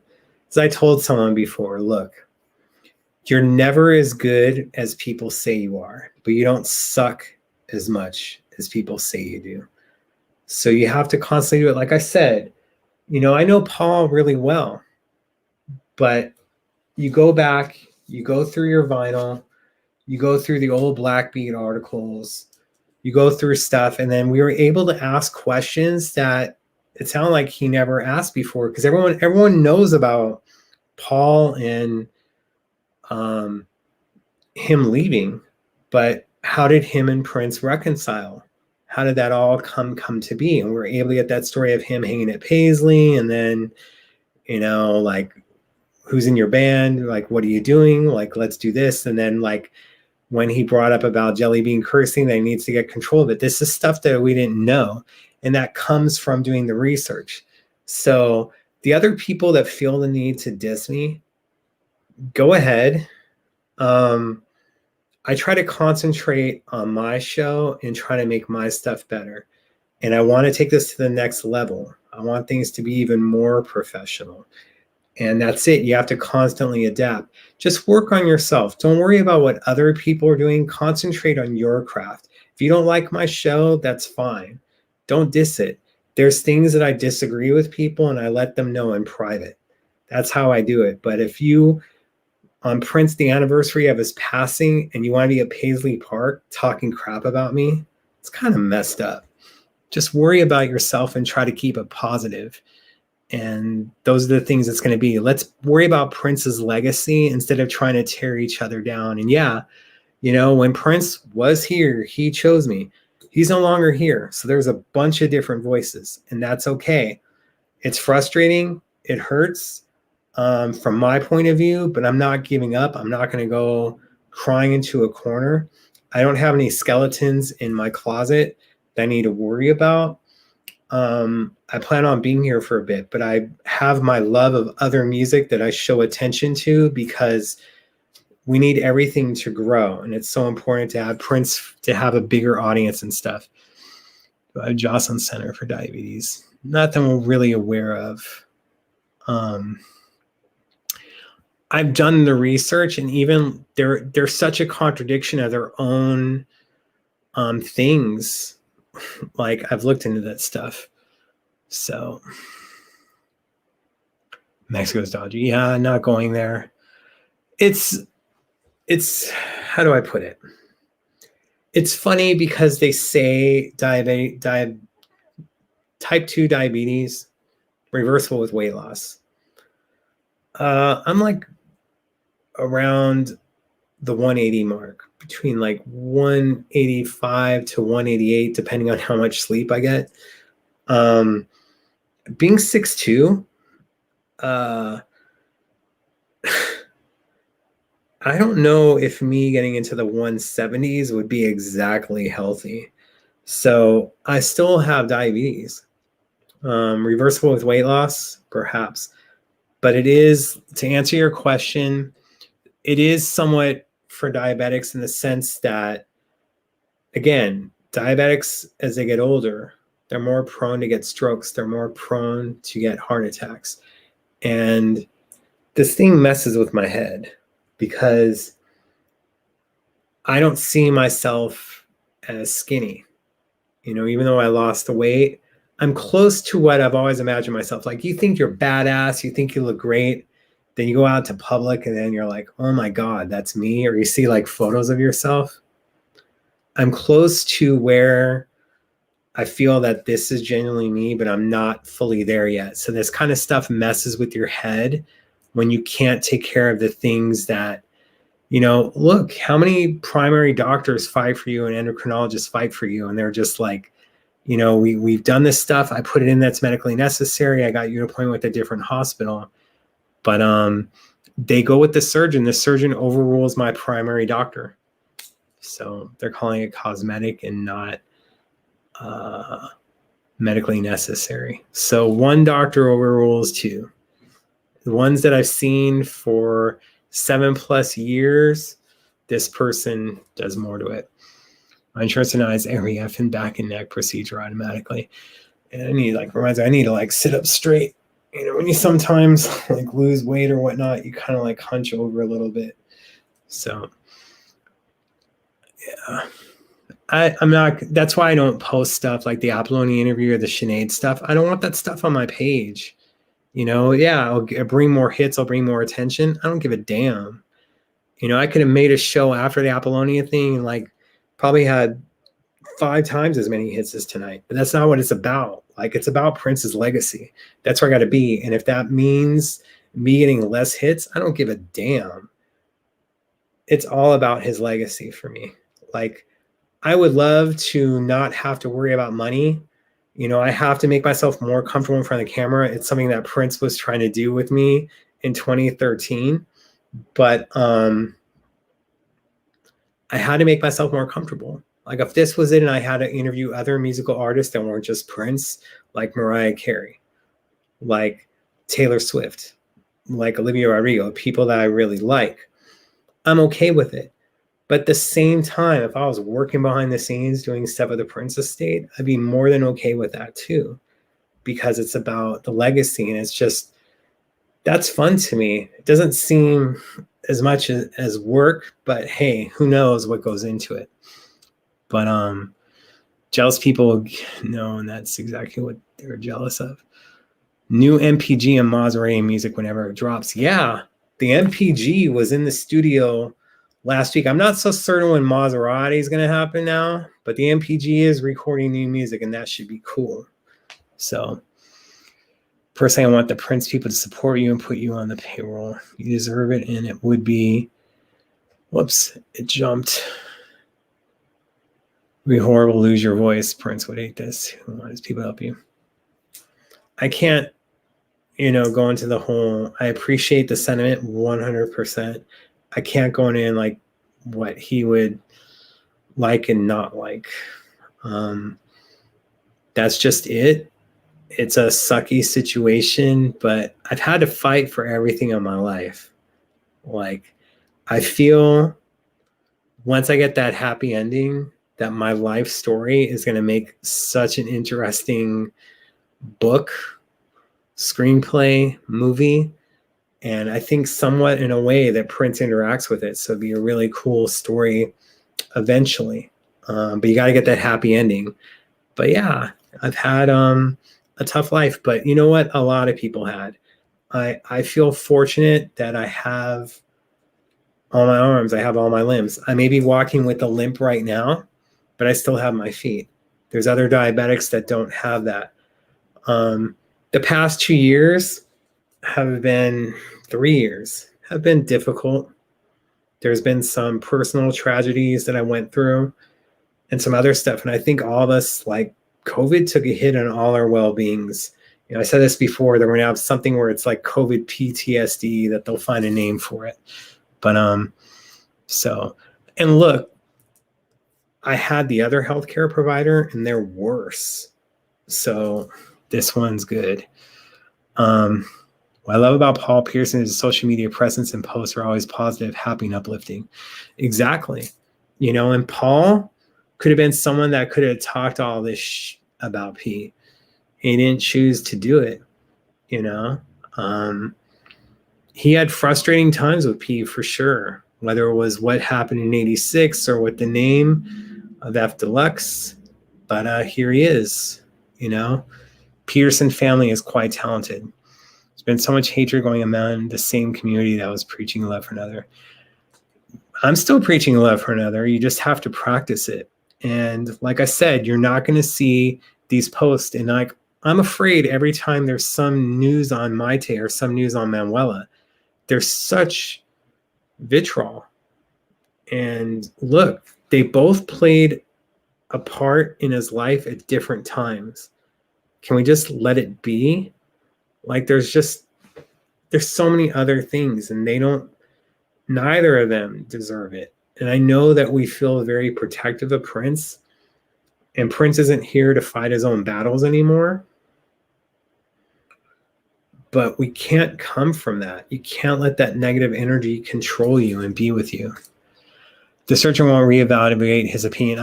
as I told someone before, look, you're never as good as people say you are, but you don't suck as much as people say you do. So you have to constantly do it. Like I said, you know, I know Paul really well, but you go back, you go through your vinyl, you go through the old Blackbeat articles, you go through stuff, and then we were able to ask questions that it sounded like he never asked before, because everyone knows about Paul and him leaving, but how did him and Prince reconcile? How did that all come to be? And we were able to get that story of him hanging at Paisley, and then, you know, like, who's in your band? Like, what are you doing? Like, let's do this. And then, like, when he brought up about Jelly Bean cursing, that he needs to get control of it. This is stuff that we didn't know. And that comes from doing the research. So the other people that feel the need to diss me, go ahead. I try to concentrate on my show and try to make my stuff better. And I want to take this to the next level. I want things to be even more professional. And that's it. You have to constantly adapt. Just work on yourself. Don't worry about what other people are doing. Concentrate on your craft. If you don't like my show, that's fine. Don't diss it. There's things that I disagree with people, and I let them know in private. That's how I do it. But if you, on Prince, the anniversary of his passing, and you want to be at Paisley Park talking crap about me, it's kind of messed up. Just worry about yourself and try to keep it positive. And those are the things it's going to be. Let's worry about Prince's legacy instead of trying to tear each other down. And yeah, you know, when Prince was here, he chose me. He's no longer here. So there's a bunch of different voices, and that's okay. It's frustrating. It hurts from my point of view, but I'm not giving up. I'm not going to go crying into a corner. I don't have any skeletons in my closet that I need to worry about. I plan on being here for a bit, but I have my love of other music that I show attention to, because we need everything to grow. And it's so important to have Prince, to have a bigger audience and stuff. Jocelyn Center for Diabetes. Not that we're really aware of. I've done the research, and even they're such a contradiction of their own things. Like, I've looked into that stuff. So Mexico's dodgy. Yeah, not going there. It's how do I put it? It's funny because they say type 2 diabetes reversible with weight loss. I'm like around the 180 mark, between like 185 to 188, depending on how much sleep I get. Being 6'2", I don't know if me getting into the 170s would be exactly healthy. So I still have diabetes. Reversible with weight loss, perhaps. But it is, to answer your question, it is somewhat for diabetics in the sense that, again, diabetics, as they get older, they're more prone to get strokes. They're more prone to get heart attacks. And this thing messes with my head because I don't see myself as skinny. You know, even though I lost the weight, I'm close to what I've always imagined myself. Like, you think you're badass, you think you look great, then you go out to public and then you're like, oh my God, that's me. Or you see like photos of yourself. I'm close to where I feel that this is genuinely me, but I'm not fully there yet. So this kind of stuff messes with your head when you can't take care of the things that, you know, look, how many primary doctors fight for you and endocrinologists fight for you? And they're just like, you know, we've done this stuff. I put it in that's medically necessary. I got you an appointment with a different hospital. But they go with the surgeon. The surgeon overrules my primary doctor. So they're calling it cosmetic and not medically necessary. So one doctor overrules two. The ones that I've seen for 7+ years, this person does more to it. My insurance denies every effing back and neck procedure automatically. And I need to sit up straight. You know, when you sometimes like lose weight or whatnot, you kind of like hunch over a little bit. So yeah, I'm not, that's why I don't post stuff like the Apolloni interview or the Sinead stuff. I don't want that stuff on my page. You know, yeah, I'll bring more hits. I'll bring more attention. I don't give a damn. You know, I could have made a show after the Apollonia thing and like probably had 5 times as many hits as tonight, but that's not what it's about. Like, it's about Prince's legacy. That's where I got to be. And if that means me getting less hits, I don't give a damn. It's all about his legacy for me. Like, I would love to not have to worry about money. You know, I have to make myself more comfortable in front of the camera. It's something that Prince was trying to do with me in 2013. But I had to make myself more comfortable. Like, if this was it and I had to interview other musical artists that weren't just Prince, like Mariah Carey, like Taylor Swift, like Olivia Rodrigo, people that I really like, I'm okay with it. But at the same time, if I was working behind the scenes doing stuff with the Prince estate, I'd be more than okay with that too, because it's about the legacy. And it's just, that's fun to me. It doesn't seem as much as work, but hey, who knows what goes into it. But jealous people know, and that's exactly what they're jealous of. New MPG and Maserati music whenever it drops. Yeah, the MPG was in the studio last week. I'm not so certain when Maserati is going to happen now, but the MPG is recording new music, and that should be cool. So, personally, I want the Prince people to support you and put you on the payroll. You deserve it, and it would be, whoops, it jumped. It would be horrible to lose your voice. Prince would hate this. Who wants people to help you? I can't, go into the whole, I appreciate the sentiment 100%. I can't go in like what he would like and not like. That's just it. It's a sucky situation, but I've had to fight for everything in my life. Like, I feel once I get that happy ending, that my life story is going to make such an interesting book, screenplay, movie. And I think somewhat in a way that Prince interacts with it. So it'd be a really cool story eventually. But you got to get that happy ending. But yeah, I've had a tough life. But you know what? A lot of people had. I feel fortunate that I have all my arms. I have all my limbs. I may be walking with a limp right now, but I still have my feet. There's other diabetics that don't have that. The past 2 years have been 3 years have been difficult. There's been some personal tragedies that I went through and some other stuff. And I think all of us, like, COVID took a hit on all our well-beings. You know, I said this before, that we're gonna have something where it's like COVID PTSD, that they'll find a name for it. But so, and look, I had the other healthcare provider and they're worse. So this one's good. What I love about Paul Pearson is his social media presence and posts are always positive, happy, and uplifting. Exactly. You know, and Paul could have been someone that could have talked all this about P. He didn't choose to do it, you know. He had frustrating times with P for sure, whether it was what happened in '86 or with the name of F Deluxe. But here he is, you know. Peterson family is quite talented. There's been so much hatred going among the same community that was preaching love for another. I'm still preaching love for another. You just have to practice it. And like I said, you're not going to see these posts. And like, I'm afraid every time there's some news on Maite or some news on Manuela, there's such vitriol. And look, they both played a part in his life at different times. Can we just let it be? Like, there's so many other things, and neither of them deserve it. And I know that we feel very protective of Prince, and Prince isn't here to fight his own battles anymore. But we can't come from that. You can't let that negative energy control you and be with you. The searcher won't reevaluate his opinion.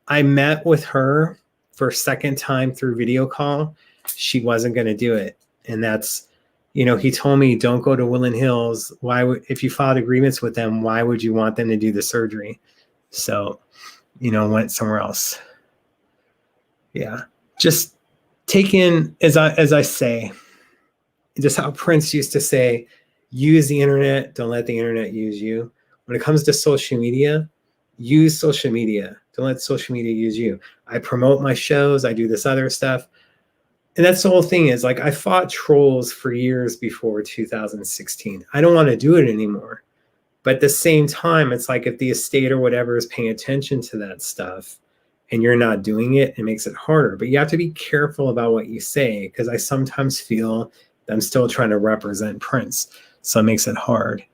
I met with her for a second time through video call. She wasn't going to do it. And that's, you know, he told me, don't go to Woodland Hills. If you filed agreements with them, why would you want them to do the surgery? So, you know, went somewhere else. Yeah. Just take in, as I say, just how Prince used to say, use the internet, don't let the internet use you. When it comes to social media, use social media. Don't let social media use you. I promote my shows. I do this other stuff. And that's the whole thing is, like, I fought trolls for years before 2016. I don't want to do it anymore. But at the same time, it's like if the estate or whatever is paying attention to that stuff and you're not doing it, it makes it harder. But you have to be careful about what you say, because I sometimes feel that I'm still trying to represent Prince. So it makes it hard.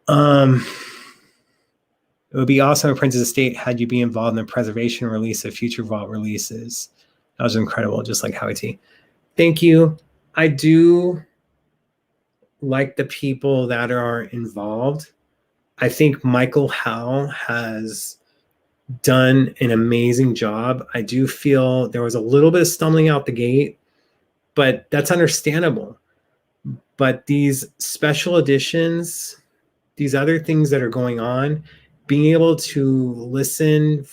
It would be awesome if Prince's estate had you be involved in the preservation and release of future vault releases. That was incredible, just like Howie T. Thank you. I do like the people that are involved. I think Michael Howe has done an amazing job. I do feel there was a little bit of stumbling out the gate, but that's understandable. But these special editions, these other things that are going on, being able to listen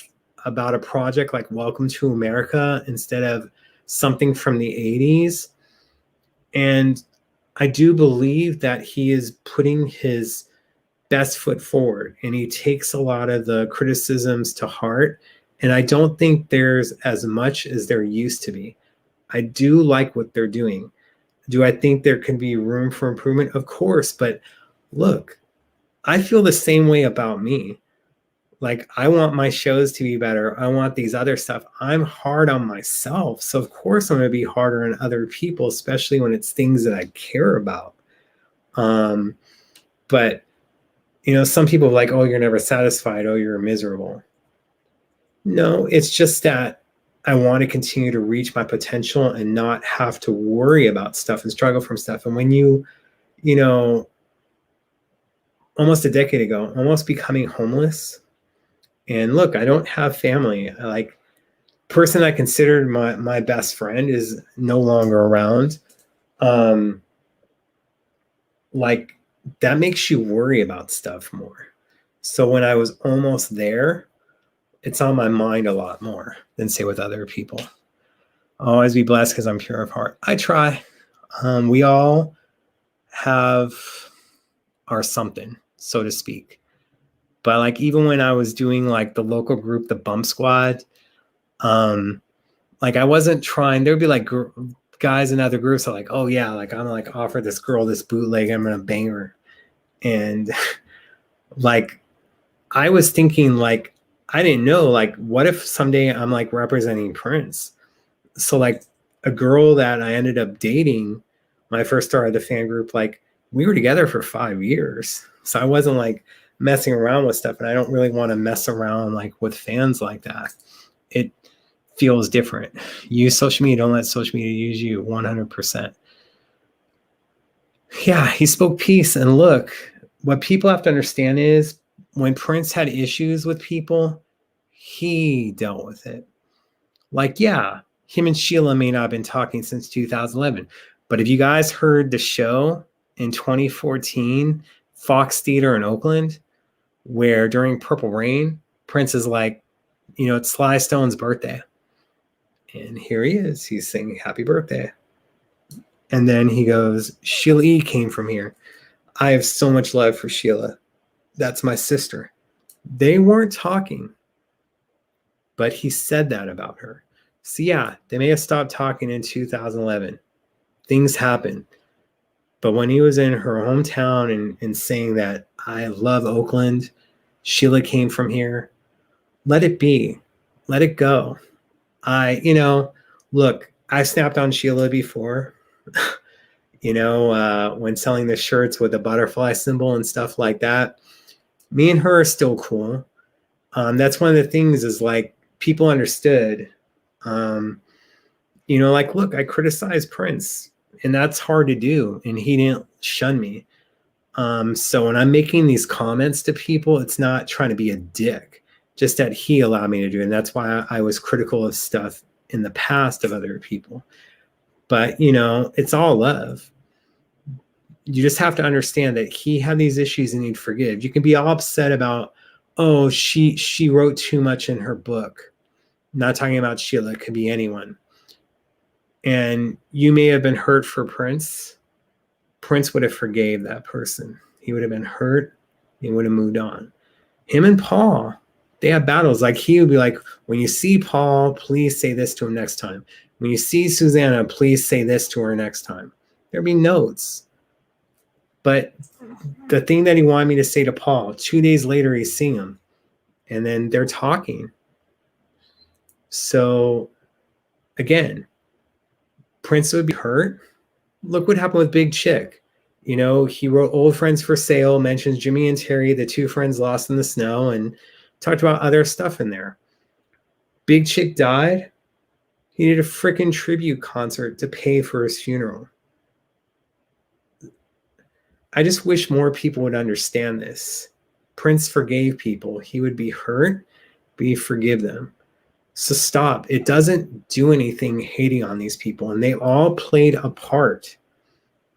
about a project like Welcome to America instead of something from the 80s. And I do believe that he is putting his best foot forward, and he takes a lot of the criticisms to heart. And I don't think there's as much as there used to be. I do like what they're doing. Do I think there can be room for improvement? Of course. But look, I feel the same way about me. Like, I want my shows to be better. I want these other stuff. I'm hard on myself. So of course I'm going to be harder on other people, especially when it's things that I care about. But, you know, some people are like, oh, you're never satisfied. Oh, you're miserable. No, it's just that I want to continue to reach my potential and not have to worry about stuff and struggle from stuff. And when you know, almost a decade ago, almost becoming homeless. And look, I don't have family. Like, person I considered my best friend is no longer around. like that makes you worry about stuff more. So when I was almost there, it's on my mind a lot more than say with other people. I'll always be blessed because I'm pure of heart. I try. We all have our something, so to speak. But like even when I was doing like the local group, the Bump Squad, like I wasn't trying. There'd be like guys in other groups are like, oh yeah, like I'm like offer this girl this bootleg, I'm gonna bang her, and like I was thinking like I didn't know like what if someday I'm like representing Prince. So like a girl that I ended up dating when I first started the fan group, like we were together for 5 years. So I wasn't like messing around with stuff, and I don't really want to mess around like with fans like that. It feels different. Use social media, don't let social media use you 100%. Yeah, he spoke peace. And look, what people have to understand is when Prince had issues with people, he dealt with it. Like, yeah, him and Sheila may not have been talking since 2011. But if you guys heard the show in 2014, Fox Theater in Oakland, where during Purple Rain, Prince is like, you know, it's Sly Stone's birthday. And here he is. He's singing happy birthday. And then he goes, Sheila E. came from here. I have so much love for Sheila. That's my sister. They weren't talking, but he said that about her. So yeah, they may have stopped talking in 2011. Things happen. But when he was in her hometown and saying that I love Oakland, Sheila came from here, let it be. Let it go. Look, I snapped on Sheila before, when selling the shirts with the butterfly symbol and stuff like that. Me and her are still cool. That's one of the things is like people understood, like, look, I criticized Prince and that's hard to do. And he didn't shun me. So when I'm making these comments to people, it's not trying to be a dick, just that he allowed me to do it. And that's why I was critical of stuff in the past of other people. But, it's all love. You just have to understand that he had these issues and he'd forgive. You can be all upset about, oh, she wrote too much in her book. Not talking about Sheila, it could be anyone. And you may have been hurt for Prince. Prince would have forgave that person. He would have been hurt. He would have moved on. Him and Paul, they have battles. Like he would be like, when you see Paul, please say this to him next time. When you see Susanna, please say this to her next time. There'd be notes. But the thing that he wanted me to say to Paul, 2 days later, he's seeing him. And then they're talking. So, again, Prince would be hurt. Look what happened with Big Chick. He wrote Old Friends for Sale, mentions Jimmy and Terry, the two friends lost in the snow, and talked about other stuff in there. Big Chick died. He did a freaking tribute concert to pay for his funeral. I just wish more people would understand this. Prince forgave people. He would be hurt, but he forgive them. So stop. It doesn't do anything hating on these people. And they all played a part,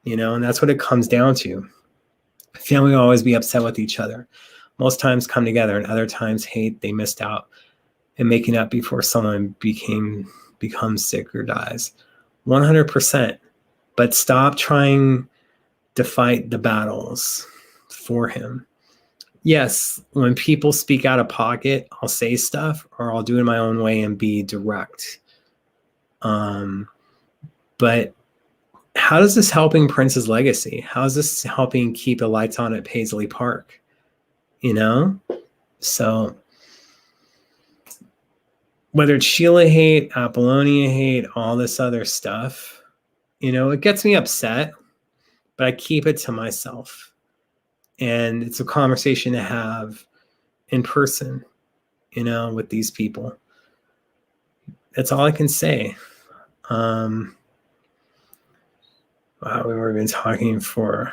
and that's what it comes down to. Family will always be upset with each other. Most times come together, and other times hate. They missed out and making up before someone becomes sick or dies. 100%. But stop trying to fight the battles for him. Yes, when people speak out of pocket, I'll say stuff or I'll do it my own way and be direct. But how is this helping Prince's legacy? How is this helping keep the lights on at Paisley Park? So whether it's Sheila hate, Apollonia hate, all this other stuff, it gets me upset, but I keep it to myself. And it's a conversation to have in person, with these people. That's all I can say. Wow, we've already been talking for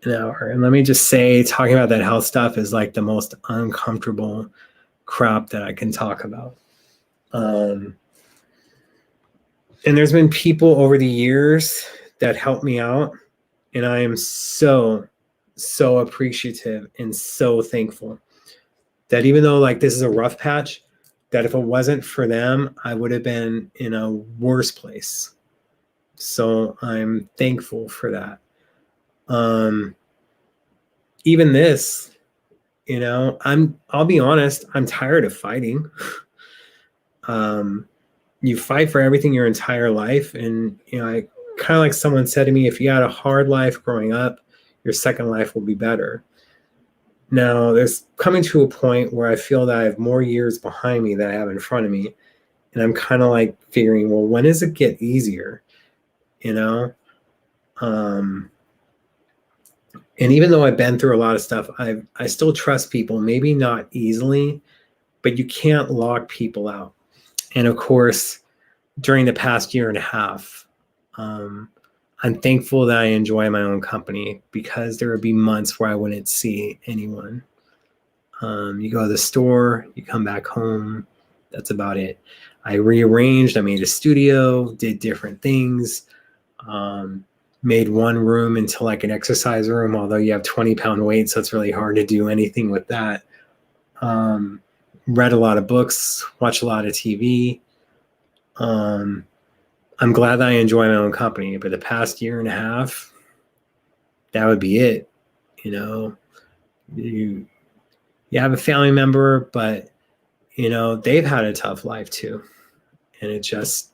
an hour. And let me just say, talking about that health stuff is like the most uncomfortable crap that I can talk about. And there's been people over the years that helped me out. And I am so, so appreciative and so thankful that even though like this is a rough patch, that if it wasn't for them, I would have been in a worse place. So I'm thankful for that. Even this, I'll be honest, I'm tired of fighting. You fight for everything your entire life. And, I kind of like someone said to me, if you had a hard life growing up, your second life will be better. Now, there's coming to a point where I feel that I have more years behind me than I have in front of me. And I'm kind of like figuring, well, when does it get easier? And even though I've been through a lot of stuff, I still trust people, maybe not easily, but you can't lock people out. And of course, during the past year and a half, I'm thankful that I enjoy my own company, because there would be months where I wouldn't see anyone. You go to the store, you come back home, that's about it. I rearranged, I made a studio, did different things, made one room into like an exercise room, although you have 20-pound weights, so it's really hard to do anything with that. Read a lot of books, watched a lot of TV. I'm glad that I enjoy my own company, but the past year and a half, that would be it. You have a family member, but they've had a tough life too. And it just,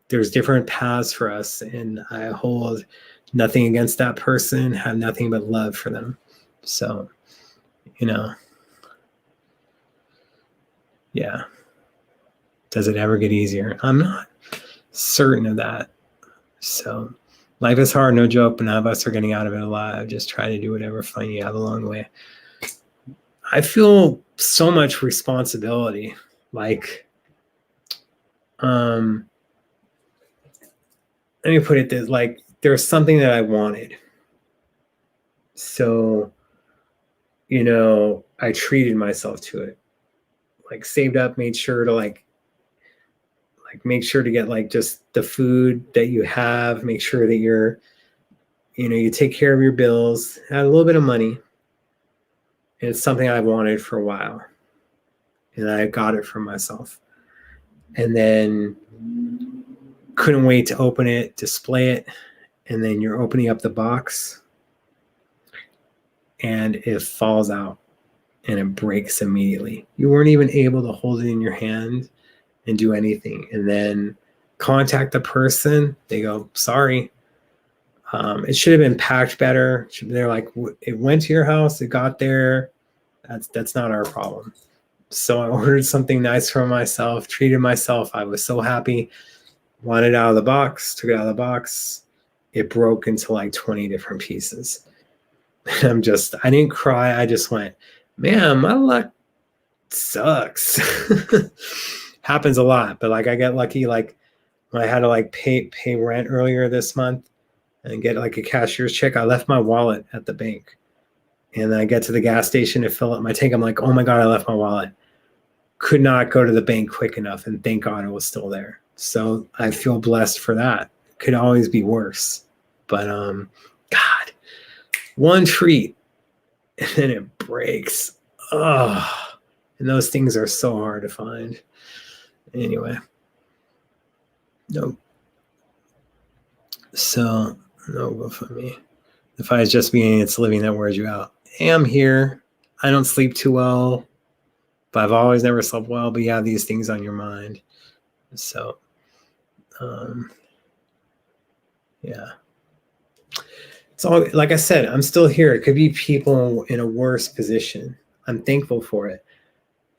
there's different paths for us. And I hold nothing against that person, have nothing but love for them. So, yeah. Does it ever get easier? I'm not certain of that. So life is hard, no joke, but none of us are getting out of it alive. Just try to do whatever fun you have along the way. I feel so much responsibility. Like, let me put it this, like, there's something that I wanted. So, I treated myself to it. Like, saved up, made sure to make sure to get like just the food that you have, make sure that you take care of your bills, had a little bit of money. And it's something I've wanted for a while. And I got it for myself. And then couldn't wait to open it, display it. And then you're opening up the box and it falls out and it breaks immediately. You weren't even able to hold it in your hand and do anything. And then contact the person. They go, sorry. It should have been packed better. They're like, it went to your house, it got there. That's not our problem. So I ordered something nice for myself, treated myself. I was so happy. Wanted it out of the box, took it out of the box. It broke into like 20 different pieces. I didn't cry. I just went, man, my luck sucks. Happens a lot, but like I get lucky. Like when I had to like pay rent earlier this month and get like a cashier's check, I left my wallet at the bank. And then I get to the gas station to fill up my tank. I'm like, oh my God, I left my wallet. Could not go to the bank quick enough. And thank God it was still there. So I feel blessed for that. Could always be worse. But God, one treat and then it breaks. Oh, and those things are so hard to find. Anyway. Nope. So no go for me. If I was just being, it's living that wears you out. Hey, I'm here. I don't sleep too well, but I've always never slept well, but you have these things on your mind. So, yeah. It's all, like I said, I'm still here. It could be people in a worse position. I'm thankful for it.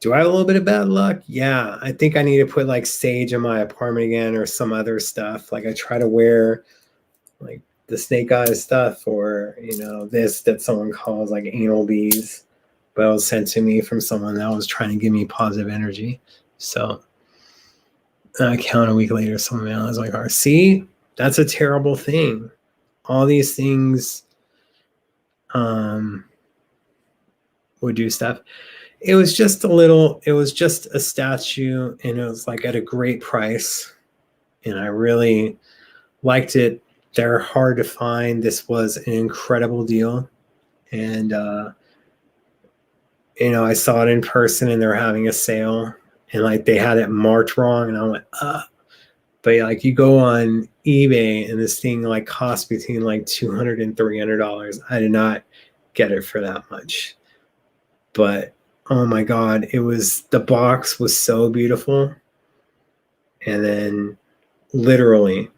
Do I have a little bit of bad luck? Yeah. I think I need to put like sage in my apartment again or some other stuff. Like I try to wear like the snake eyes stuff or, this that someone calls like anal beads, but it was sent to me from someone that was trying to give me positive energy. So I count a week later, someone else was like, see, that's a terrible thing. All these things would do stuff. It was just a statue and it was like at a great price. And I really liked it. They're hard to find. This was an incredible deal. And, I saw it in person and they're having a sale and like they had it marked wrong. And I went, but like you go on eBay and this thing like costs between like $200 and $300. I did not get it for that much. But oh my God, the box was so beautiful. And then literally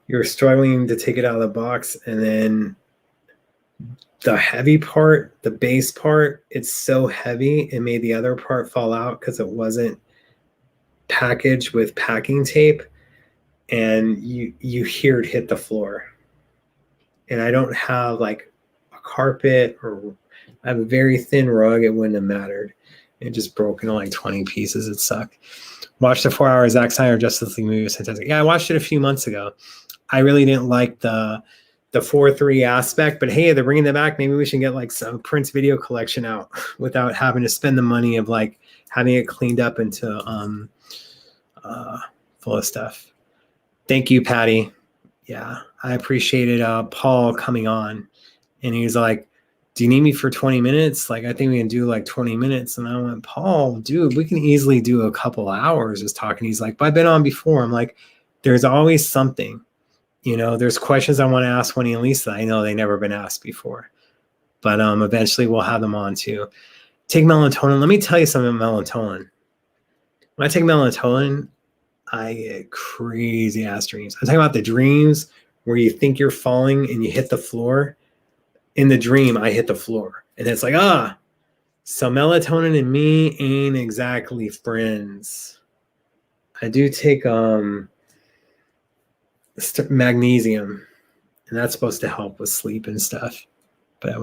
you're struggling to take it out of the box. And then the heavy part, the base part, it's so heavy, it made the other part fall out because it wasn't packaged with packing tape. And you hear it hit the floor. And I don't have like a carpet or I have a very thin rug. It wouldn't have mattered. It just broke into like 20 pieces. It sucked. Watched the 4-hour Zack Snyder Justice League movie. Fantastic. Yeah, I watched it a few months ago. I really didn't like the 4:3 aspect, but hey, they're bringing it back. Maybe we should get like some Prince video collection out without having to spend the money of like having it cleaned up into full of stuff. Thank you, Patty. Yeah, I appreciated Paul coming on, and he was like, do you need me for 20 minutes? Like, I think we can do like 20 minutes. And I went, Paul, dude, we can easily do a couple hours just talking. He's like, but I've been on before. I'm like, there's always something, there's questions I want to ask Winnie and Lisa. I know they've never been asked before, but eventually we'll have them on too. Take melatonin. Let me tell you something about melatonin. When I take melatonin, I get crazy ass dreams. I'm talking about the dreams where you think you're falling and you hit the floor. In the dream, I hit the floor. And it's like, so melatonin and me ain't exactly friends. I do take magnesium, and that's supposed to help with sleep and stuff. But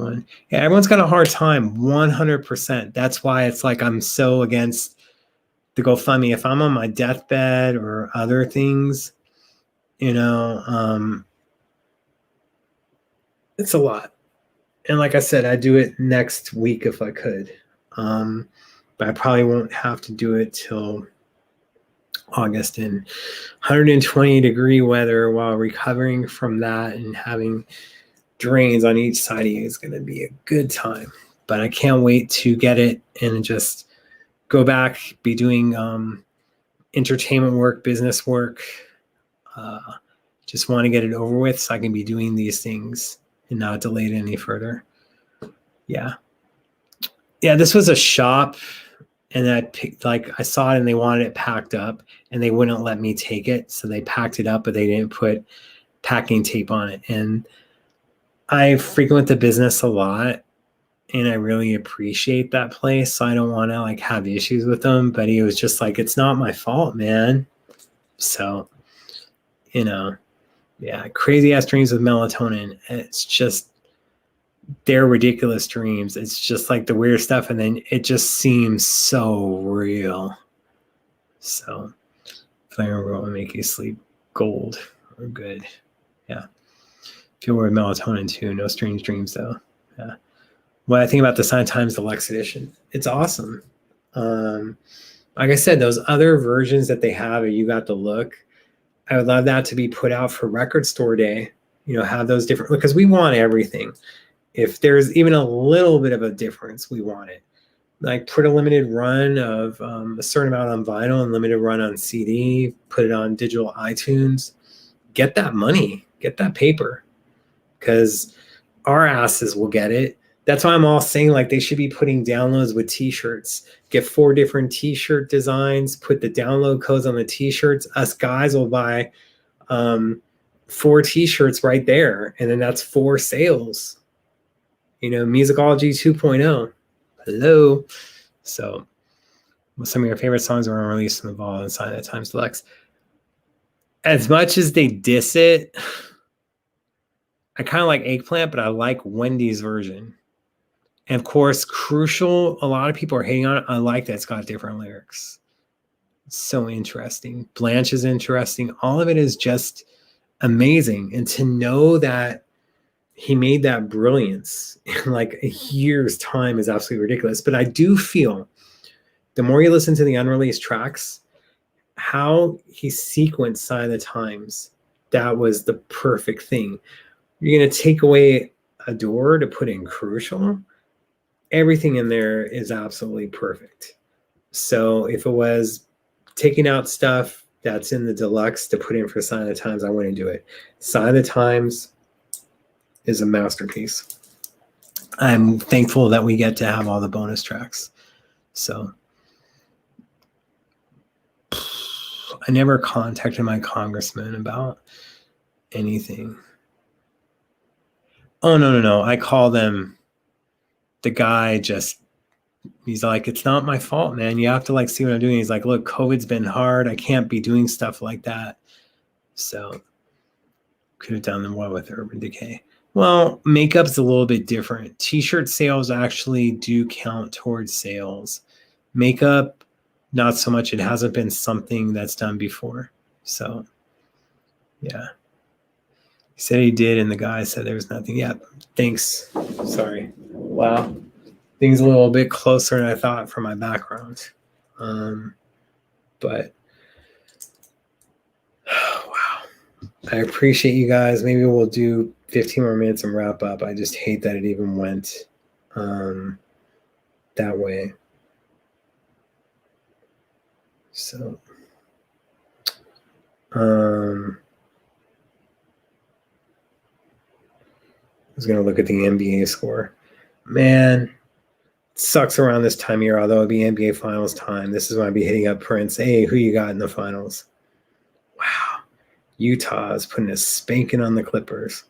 everyone's got a hard time, 100%. That's why it's like I'm so against the GoFundMe. If I'm on my deathbed or other things, it's a lot. And like I said, I'd do it next week if I could. But I probably won't have to do it till August in 120-degree weather while recovering from that and having drains on each side of you is going to be a good time. But I can't wait to get it and just go back, be doing entertainment work, business work. Just want to get it over with so I can be doing these things and not delay it any further. Yeah, this was a shop, and I saw it and they wanted it packed up, and they wouldn't let me take it, so they packed it up, but they didn't put packing tape on it. And I frequent the business a lot, and I really appreciate that place, so I don't want to like have issues with them. But he was just like, it's not my fault, man. So, yeah, crazy ass dreams with melatonin. It's just, they're ridiculous dreams. It's just like the weird stuff, and then it just seems so real. So, flavor will make you sleep gold or good. Yeah. Feel with melatonin too. No strange dreams though. Yeah. What I think about the Sign Times Deluxe Edition, it's awesome. Like I said, those other versions that they have, You Got the Look, I would love that to be put out for Record Store Day. Have those different, because we want everything. If there's even a little bit of a difference, we want it. Like put a limited run of a certain amount on vinyl and limited run on CD, put it on digital iTunes, get that money, get that paper, because our asses will get it. That's why I'm all saying like they should be putting downloads with t-shirts. Get 4 different t-shirt designs, put the download codes on the t-shirts. Us guys will buy 4 t-shirts right there, and then that's 4 sales. Musicology 2.0. Hello. So some of your favorite songs were released in the Vault and Sign Times Deluxe. As much as they diss it, I kind of like Eggplant, but I like Wendy's version. And of course, Crucial, a lot of people are hating on it. I like that it's got different lyrics. It's so interesting. Blanche is interesting. All of it is just amazing. And to know that he made that brilliance in like a year's time is absolutely ridiculous. But I do feel the more you listen to the unreleased tracks, how he sequenced Sign of the Times that was the perfect thing. You're going to take away a door to put in Crucial. Everything in there is absolutely perfect. So if it was taking out stuff that's in the deluxe to put in for Sign of the Times, I wouldn't do it. Sign of the Times is a masterpiece. I'm thankful that we get to have all the bonus tracks. So I never contacted my congressman about anything. Oh, no. I call them. The guy just, he's like, it's not my fault, man. You have to like see what I'm doing. He's like, look, COVID's been hard. I can't be doing stuff like that. So could have done them well with Urban Decay. Well, makeup's a little bit different. T-shirt sales actually do count towards sales. Makeup, not so much. It hasn't been something that's done before. So, yeah. He said he did, and the guy said there was nothing. Yeah, thanks. Sorry. Wow. Things a little bit closer than I thought for my background. But, wow. I appreciate you guys. Maybe we'll do 15 more minutes and wrap up. I just hate that it even went that way. So, I was going to look at the NBA score. Man, it sucks around this time of year, although it'd be NBA Finals time. This is when I'd be hitting up Prince. Hey, who you got in the finals? Wow. Utah is putting a spanking on the Clippers.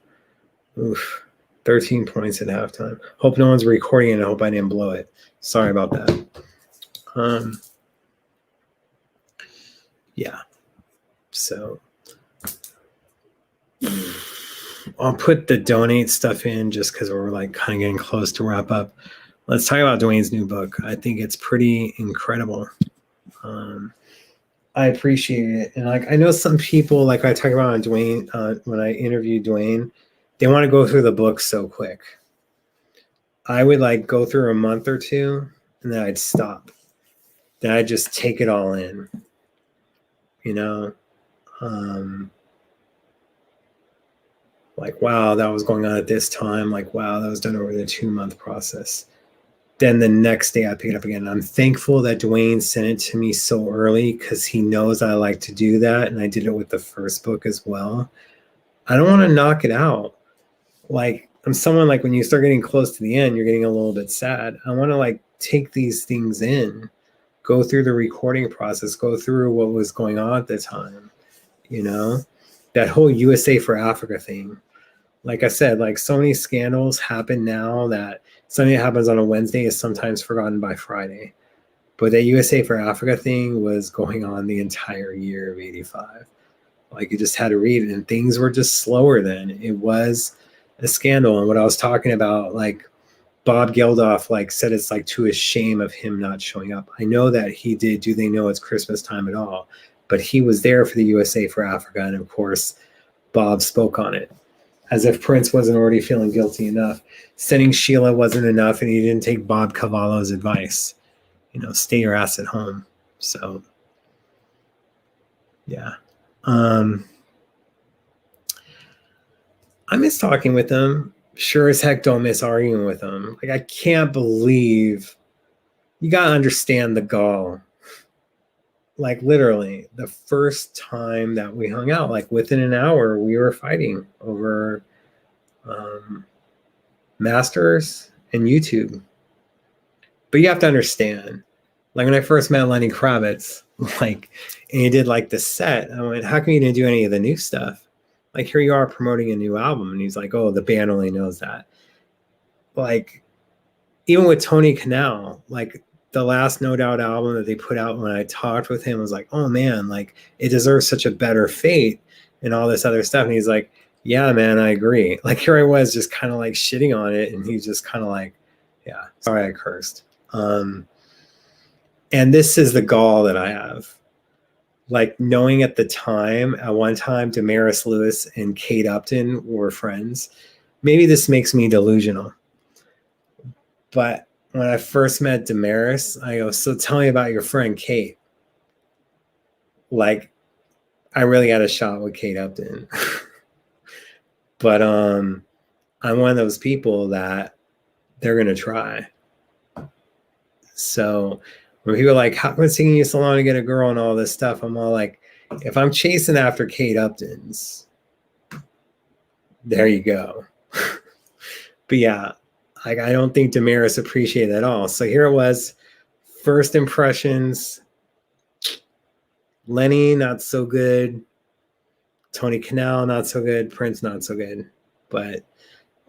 Oof. 13 points at halftime. Hope no one's recording and I hope I didn't blow it. Sorry about that. Yeah. So I'll put the donate stuff in just because we're like kind of getting close to wrap up. Let's talk about Dwayne's new book. I think it's pretty incredible. I appreciate it. And like, I know some people, like I talk about on Dwayne, when I interviewed Dwayne, they want to go through the book so quick. I would like go through a month or two and then I'd stop. Then I'd just take it all in, you know? Like, wow, that was going on at this time. Like, wow, that was done over the 2-month process. Then the next day I pick it up again. I'm thankful that Dwayne sent it to me so early because he knows I like to do that. And I did it with the first book as well. I don't want to knock it out. Like, I'm someone like when you start getting close to the end, you're getting a little bit sad. I want to like take these things in, go through the recording process, go through what was going on at the time, you know, that whole USA for Africa thing. Like I said, like so many scandals happen now that something that happens on a Wednesday is sometimes forgotten by Friday. But that USA for Africa thing was going on the entire year of 85. Like you just had to read it and things were just slower then. It was a scandal. And what I was talking about, like Bob Geldof, like said it's like to his shame of him not showing up. I know that he did. Do they know it's Christmas time at all? But he was there for the USA for Africa. And of course, Bob spoke on it. As if Prince wasn't already feeling guilty enough. Sending Sheila wasn't enough, and he didn't take Bob Cavallo's advice. You know, stay your ass at home. So, yeah. I miss talking with him. Sure as heck don't miss arguing with him. Like, I can't believe you got to understand the gall. Like, literally, the first time that we hung out, like within an hour, we were fighting over Masters and YouTube. But you have to understand, like when I first met Lenny Kravitz, like, and he did like the set, I went, how come you didn't do any of the new stuff? Like, here you are promoting a new album. And he's like, oh, the band only knows that. Like, even with Tony Kanal, like the last No Doubt album that they put out, when I talked with him, was like, oh man, like it deserves such a better fate and all this other stuff. And he's like, yeah, man, I agree. Like here I was just kind of like shitting on it. And he's just kind of like, yeah, sorry I cursed. And this is the gall that I have. Like knowing at the time, at one time, Damaris Lewis and Kate Upton were friends. Maybe this makes me delusional. But when I first met Damaris, I go, so tell me about your friend Kate. Like, I really got a shot with Kate Upton. But I'm one of those people that they're gonna try. So when people are like, how come it's taking you so long to get a girl and all this stuff? I'm all like, if I'm chasing after Kate Upton's, there you go. But yeah, like I don't think Damaris appreciated it at all. So here it was, first impressions. Lenny, not so good. Tony Canal, not so good. Prince, not so good. But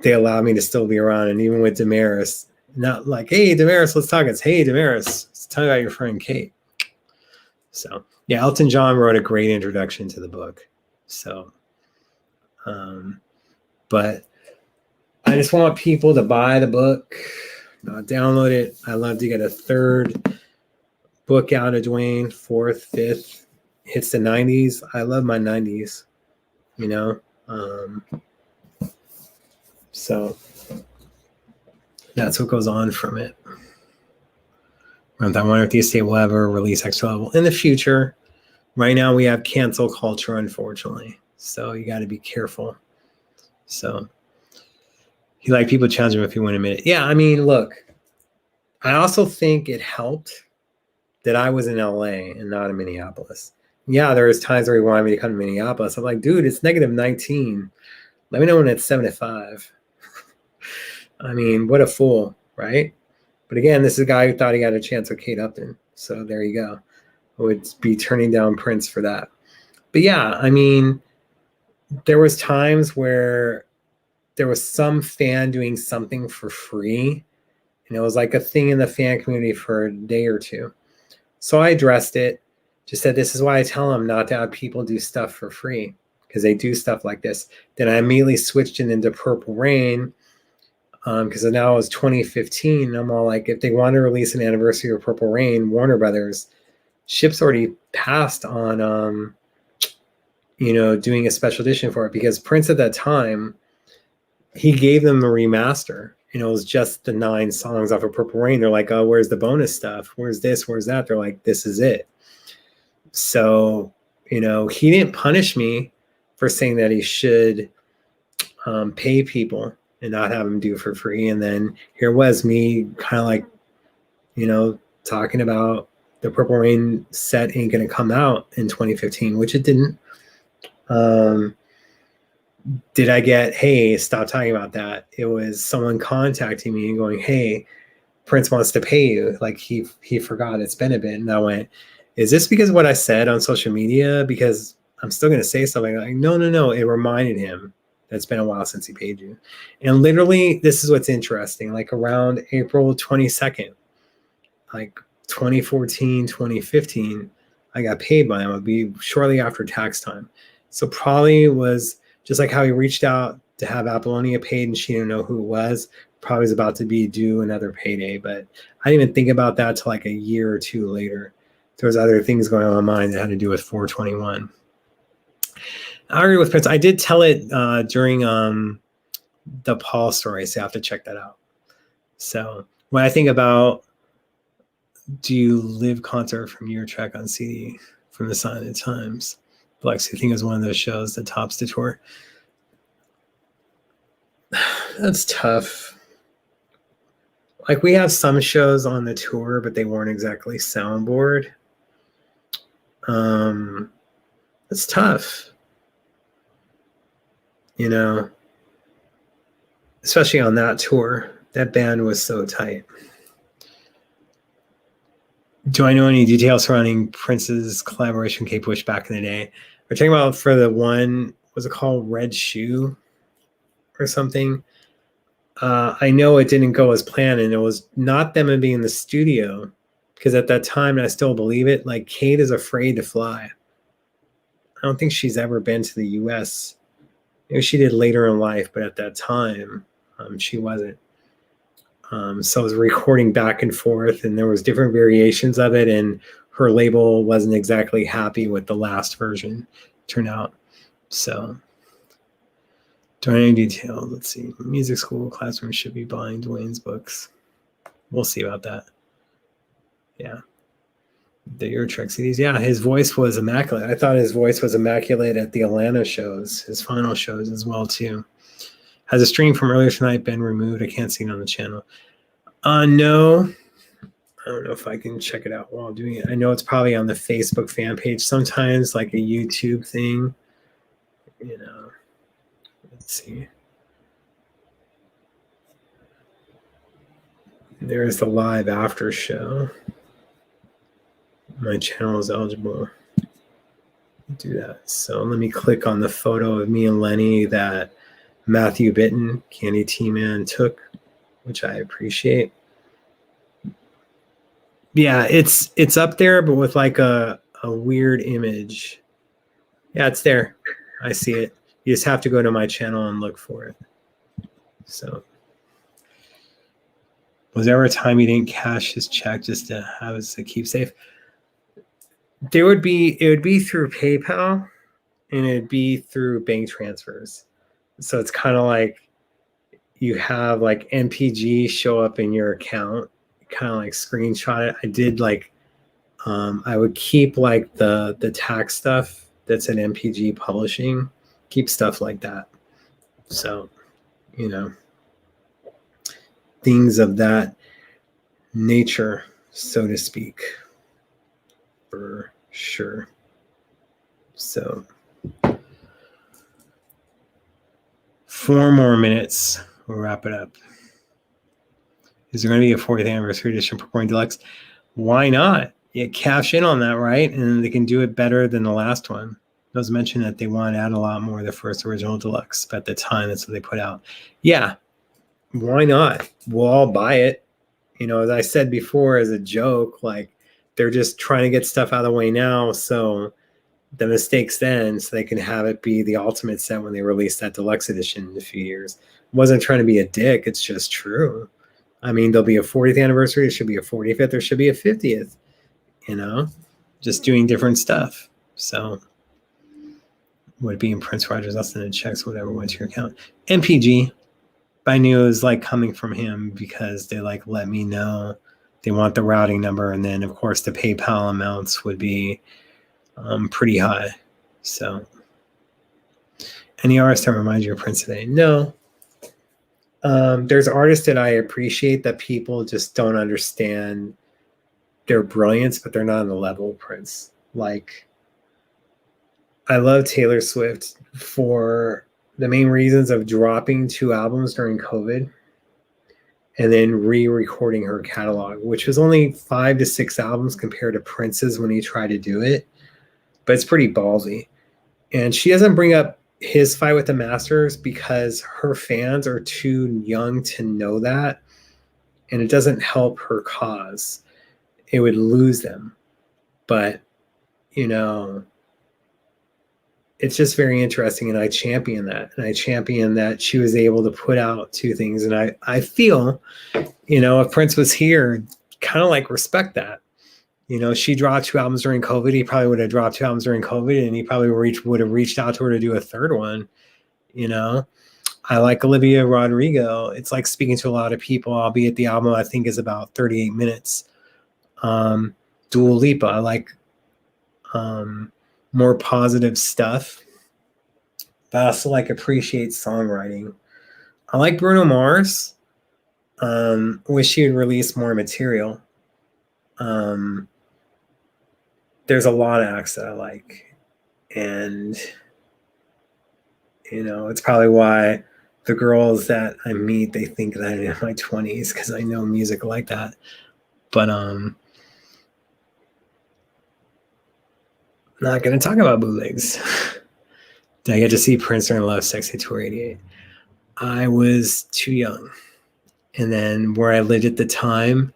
they allowed me to still be around. And even with Damaris, not like, hey, Damaris, let's talk. It's, hey, Damaris, let's tell you about your friend Kate. So, yeah, Elton John wrote a great introduction to the book. So, but I just want people to buy the book, download it. I love to get a third book out of Dwayne, fourth, fifth, hits the 90s. I love my 90s, you know. So that's what goes on from it. I wonder if the estate will ever release extra level in the future. Right now we have cancel culture, unfortunately. So you got to be careful. So he like people challenge him if he wouldn't admit it. Yeah, I mean, look, I also think it helped that I was in LA and not in Minneapolis. Yeah, there was times where he wanted me to come to Minneapolis. I'm like, dude, it's -19. Let me know when it's 75. I mean, what a fool, right? But again, this is a guy who thought he had a chance with Kate Upton. So there you go. I would be turning down Prince for that. But yeah, I mean, there was times where there was some fan doing something for free. And it was like a thing in the fan community for a day or two. So I addressed it, just said, this is why I tell them not to have people do stuff for free, because they do stuff like this. Then I immediately switched it into Purple Rain, because now it was 2015. And I'm all like, if they want to release an anniversary of Purple Rain, Warner Brothers, ship's already passed on, doing a special edition for it, because Prince at that time, he gave them a remaster. It was just the 9 songs off of Purple Rain. They're like, oh, where's the bonus stuff? Where's this? Where's that? They're like, this is it. So, he didn't punish me for saying that he should pay people and not have them do it for free. And then here was me kind of like, talking about the Purple Rain set ain't going to come out in 2015, which it didn't. Did I get, hey, stop talking about that? It was someone contacting me and going, hey, Prince wants to pay you. Like he forgot it's been a bit. And I went, is this because of what I said on social media? Because I'm still going to say something like, no. It reminded him that it's been a while since he paid you. And literally, this is what's interesting. Like around April 22nd, like 2014, 2015, I got paid by him. It would be shortly after tax time. So probably was just like how he reached out to have Apollonia paid and she didn't know who it was, probably was about to be due another payday. But I didn't even think about that till like a year or two later. There was other things going on in my mind that had to do with 421. I agree with Prince. I did tell it during the Paul story, so you have to check that out. So when I think about, do you live concert from your track on CD from the Sign of the Times? Flex, I think, is one of those shows that tops the tour. That's tough. Like we have some shows on the tour, but they weren't exactly soundboard. It's tough. Especially on that tour. That band was so tight. Do I know any details surrounding Prince's collaboration with Kate Bush back in the day? We're talking about for the one, was it called Red Shoe or something? I know it didn't go as planned, and it was not them being in the studio, because at that time, and I still believe it, like Kate is afraid to fly. I don't think she's ever been to the US. Maybe she did later in life, but at that time, she wasn't. So I was recording back and forth, and there was different variations of it, and her label wasn't exactly happy with the last version turned out. So do I know any details? Let's see. Music school classroom should be buying Dwayne's books. We'll see about that. Yeah. The Eartrek CDs. Yeah, his voice was immaculate. I thought his voice was immaculate at the Atlanta shows, his final shows as well too. Has a stream from earlier tonight been removed? I can't see it on the channel. No. I don't know if I can check it out while doing it. I know it's probably on the Facebook fan page. Sometimes like a YouTube thing, you know. Let's see. There's the live after show. My channel is eligible to do that. So let me click on the photo of me and Lenny that Matthew Bitton, Candy T-Man, took, which I appreciate. Yeah, it's up there, but with like a weird image. Yeah, it's there. I see it. You just have to go to my channel and look for it. So was there ever a time you didn't cash his check just to have us to keep safe? It would be through PayPal and it'd be through bank transfers. So it's kind of like you have like MPG show up in your account, kind of like screenshot it. I did like I would keep like the tax stuff that's at MPG Publishing, keep stuff like that. So, you know, things of that nature, so to speak. For sure. So 4 more minutes. We'll wrap it up. Is there going to be a 40th anniversary edition Purple Deluxe? Why not? You cash in on that, right? And they can do it better than the last one. It was mentioned that they want to add a lot more of the first original deluxe, but at the time, that's what they put out. Yeah, why not? We'll all buy it. You know, as I said before, as a joke, like, they're just trying to get stuff out of the way now, so the mistakes then, so they can have it be the ultimate set when they release that deluxe edition in a few years. Wasn't trying to be a dick, it's just true. I mean, there'll be a 40th anniversary, there should be a 45th, there should be a 50th, you know, just doing different stuff. So would it be in Prince Rogers Austin and checks, whatever went to your account? MPG, I knew it was like coming from him because they like let me know they want the routing number, and then of course the PayPal amounts would be pretty high. So any artist that reminds you of Prince today? No. There's artists that I appreciate that people just don't understand their brilliance, but they're not on the level of Prince. Like, I love Taylor Swift for the main reasons of dropping 2 albums during COVID and then re-recording her catalog, which was only 5 to 6 albums compared to Prince's when he tried to do it. But it's pretty ballsy. And she doesn't bring up his fight with the Masters because her fans are too young to know that. And it doesn't help her cause. It would lose them. But, you know, it's just very interesting, and I champion that. And I champion that she was able to put out 2 things. And I feel, you know, if Prince was here, kind of like respect that. You know, she dropped 2 albums during COVID. He probably would have dropped 2 albums during COVID, and he probably would have reached out to her to do a 3rd one. You know, I like Olivia Rodrigo. It's like speaking to a lot of people, albeit the album I think is about 38 minutes. Dua Lipa, I like more positive stuff, but I also like appreciate songwriting. I like Bruno Mars. Wish he would release more material. There's a lot of acts that I like, and you know, it's probably why the girls that I meet, they think that I'm in my 20s because I know music like that. But not going to talk about bootlegs. Did I get to see Prince during Love Sexy Tour 88? I was too young. And then where I lived at the time,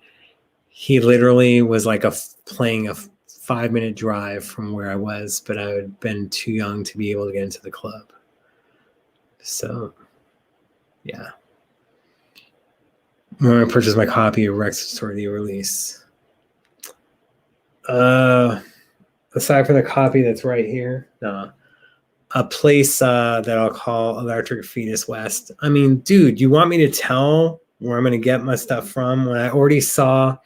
he literally was like playing a 5-minute drive from where I was, but I had been too young to be able to get into the club. So, yeah. When I purchased my copy of Rex Store the release. Aside from the copy that's right here, no. A place that I'll call Electric Fetus West. I mean, dude, you want me to tell where I'm going to get my stuff from when I already saw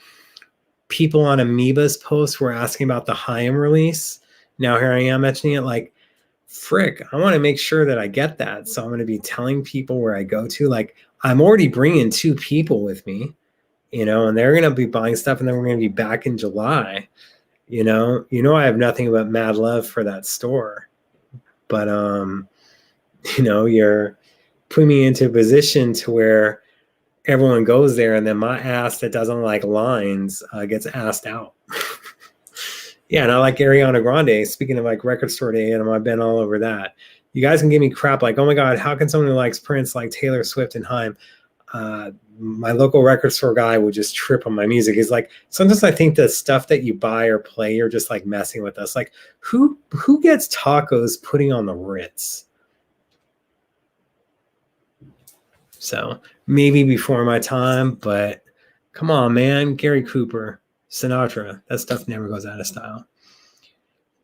people on Amoeba's post were asking about the Haim release. Now here I am mentioning it, like, frick, I want to make sure that I get that. So I'm going to be telling people where I go to. Like, I'm already bringing 2 people with me, and they're going to be buying stuff, and then we're going to be back in July. I have nothing but mad love for that store. But, you're putting me into a position to where everyone goes there, and then my ass that doesn't like lines gets asked out. Yeah, and I like Ariana Grande. Speaking of like record store day, and I've been all over that. You guys can give me crap like, oh my God, how can someone who likes Prince like Taylor Swift and Haim? My local record store guy would just trip on my music. He's like, sometimes I think the stuff that you buy or play, you're just like messing with us. Like, who gets tacos putting on the Ritz? So maybe before my time, but come on, man. Gary Cooper, Sinatra, that stuff never goes out of style.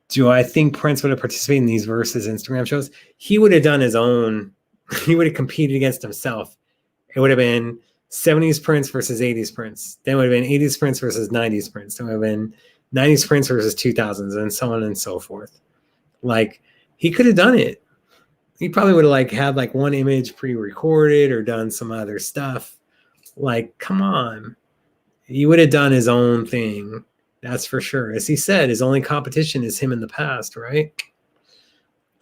Do I think Prince would have participated in these Versus Instagram shows? He would have done his own. He would have competed against himself. It would have been 70s Prince versus 80s Prince. Then it would have been 80s Prince versus 90s Prince. Then it would have been 90s Prince versus 2000s, and so on and so forth. Like, he could have done it. He probably would have like had like one image pre-recorded or done some other stuff. Like, come on. He would have done his own thing. That's for sure. As he said, his only competition is him in the past, right?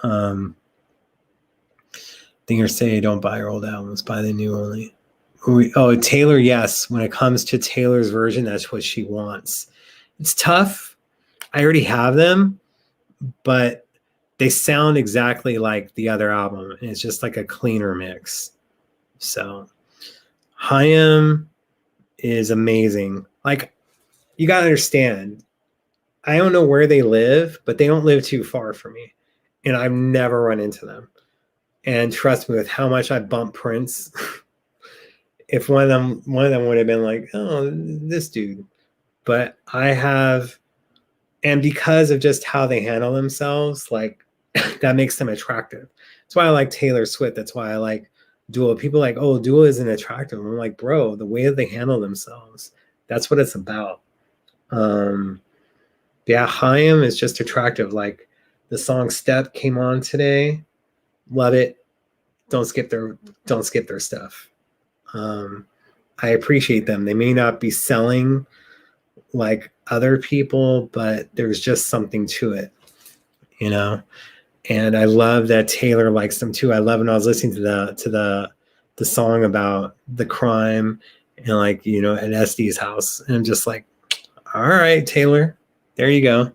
Thingers say don't buy your old albums, buy the new only. Taylor, yes. When it comes to Taylor's version, that's what she wants. It's tough. I already have them, but they sound exactly like the other album. And it's just like a cleaner mix. So Haim is amazing. Like, you got to understand, I don't know where they live, but they don't live too far from me. And I've never run into them. And trust me, with how much I bump Prince, if one of them would have been like, oh, this dude. But I have, and because of just how they handle themselves, like, that makes them attractive. That's why I like Taylor Swift. That's why I like Dua. People are like, oh, Dua isn't attractive. I'm like, bro, the way that they handle themselves, that's what it's about. Yeah, Haim is just attractive. Like, the song Step came on today. Love it. Don't skip their stuff. I appreciate them. They may not be selling like other people, but there's just something to it, And I love that Taylor likes them too. I love when I was listening to the song about the crime and like, at SD's house. And I'm just like, all right, Taylor, there you go.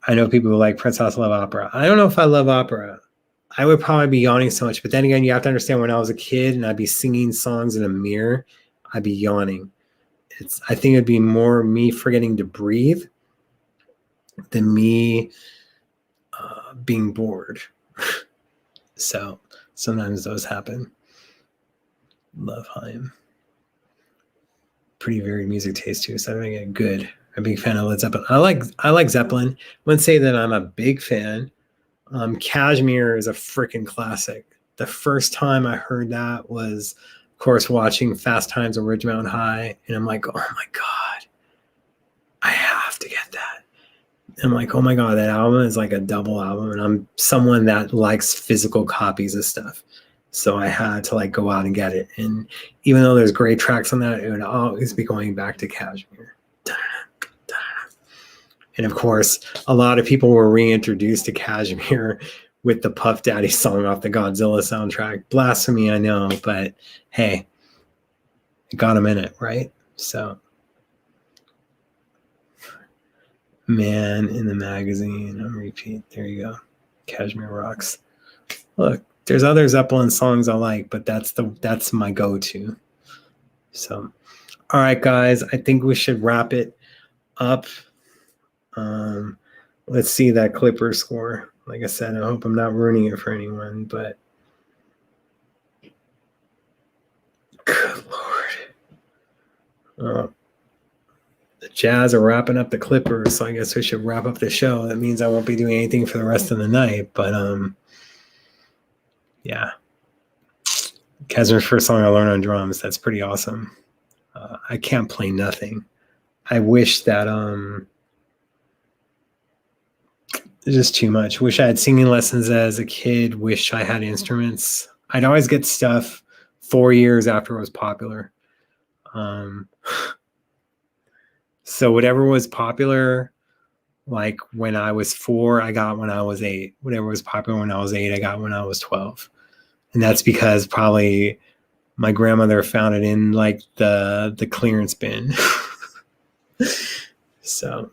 I know people who like Prince House love opera. I don't know if I love opera. I would probably be yawning so much. But then again, you have to understand, when I was a kid and I'd be singing songs in a mirror, I'd be yawning. I think it'd be more me forgetting to breathe than me being bored. So sometimes those happen. Love Haim. Pretty varied music taste too. So I get good. I'm a big fan of Led Zeppelin. I like Zeppelin. I wouldn't say that I'm a big fan. Kashmir is a freaking classic. The first time I heard that was, of course, watching Fast Times on Ridge Mountain High, and I'm like, oh my God, I have to get that. I'm like, oh my God, that album is like a double album, and I'm someone that likes physical copies of stuff. So I had to like go out and get it. And even though there's great tracks on that, it would always be going back to Kashmir. And of course, a lot of people were reintroduced to Kashmir with the Puff Daddy song off the Godzilla soundtrack. Blasphemy, I know, but hey, it got a minute, right? So, Man in the Magazine on repeat. There you go. Kashmir rocks. Look, there's other Zeppelin songs I like, but that's my go-to. So, all right, guys, I think we should wrap it up. Let's see that Clipper score. Like I said, I hope I'm not ruining it for anyone, but good Lord. The Jazz are wrapping up the Clippers, so I guess we should wrap up the show. That means I won't be doing anything for the rest of the night, but yeah. Kazmer's first song I learned on drums. That's pretty awesome. I can't play nothing. I wish that it's just too much. Wish I had singing lessons as a kid. Wish I had instruments. I'd always get stuff 4 years after it was popular. So whatever was popular, like when I was 4, I got when I was 8. Whatever was popular when I was 8, I got when I was 12. And that's because probably my grandmother found it in like the clearance bin. So,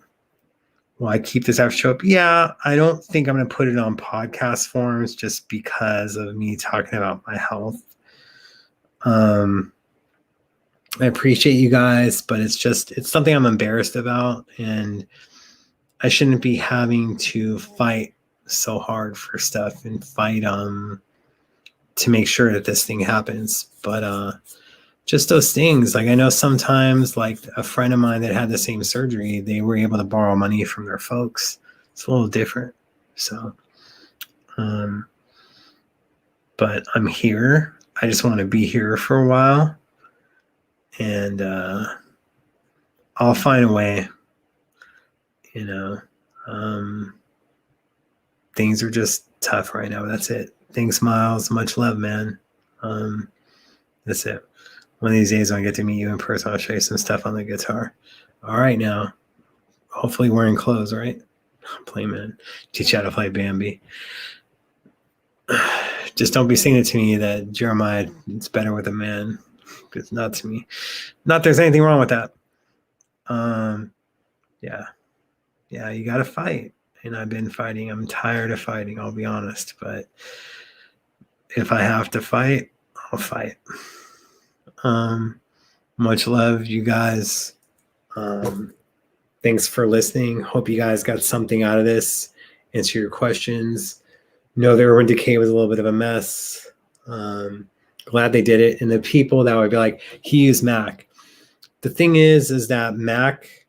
will I keep this after show up? Yeah, I don't think I'm going to put it on podcast forms just because of me talking about my health. I appreciate you guys, but it's something I'm embarrassed about, and I shouldn't be having to fight so hard for stuff and fight to make sure that this thing happens. But just those things, like I know sometimes, like a friend of mine that had the same surgery, they were able to borrow money from their folks. It's a little different. So but I'm here. I just want to be here for a while, and I'll find a way. You know, things are just tough right now. That's it. Thanks, Miles. Much love, man. That's it. One of these days when I get to meet you in person, I'll show you some stuff on the guitar. All right, now. Hopefully wearing clothes, right? Play, man. Teach you how to play Bambi. Just don't be singing to me that Jeremiah, it's better with a man. It's not to me. Not there's anything wrong with that. Yeah, you got to fight. And I've been fighting. I'm tired of fighting, I'll be honest. But if I have to fight, I'll fight. Much love, you guys. Thanks for listening. Hope you guys got something out of this. Answer your questions. Know the Urban Decay was a little bit of a mess. Glad they did it. And the people that would be like, he used Mac. The thing is that Mac,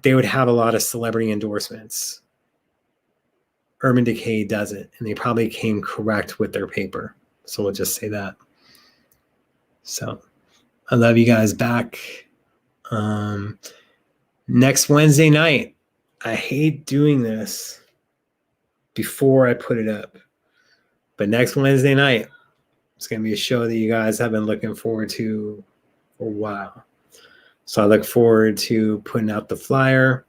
they would have a lot of celebrity endorsements. Urban Decay doesn't. And they probably came correct with their paper. So we'll just say that. So I love you guys back. Next Wednesday night, I hate doing this before I put it up. But next Wednesday night, it's going to be a show that you guys have been looking forward to for a while. So I look forward to putting out the flyer,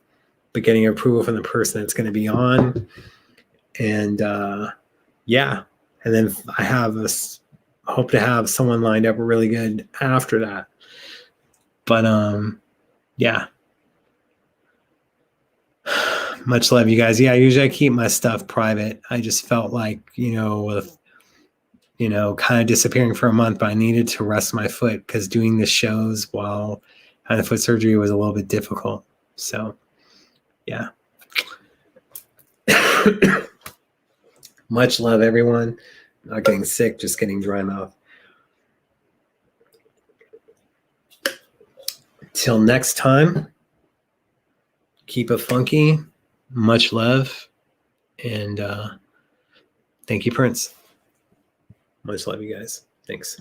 but getting approval from the person that's going to be on. And yeah, and then I hope to have someone lined up really good after that. But yeah. Much love, you guys. Yeah, usually I keep my stuff private. I just felt like, with, kind of disappearing for a month, but I needed to rest my foot because doing the shows while having foot surgery was a little bit difficult. So, yeah. Much love, everyone. Not getting sick, just getting dry mouth. Till next time, keep it funky. Much love. And thank you, Prince. Much love, you guys. Thanks.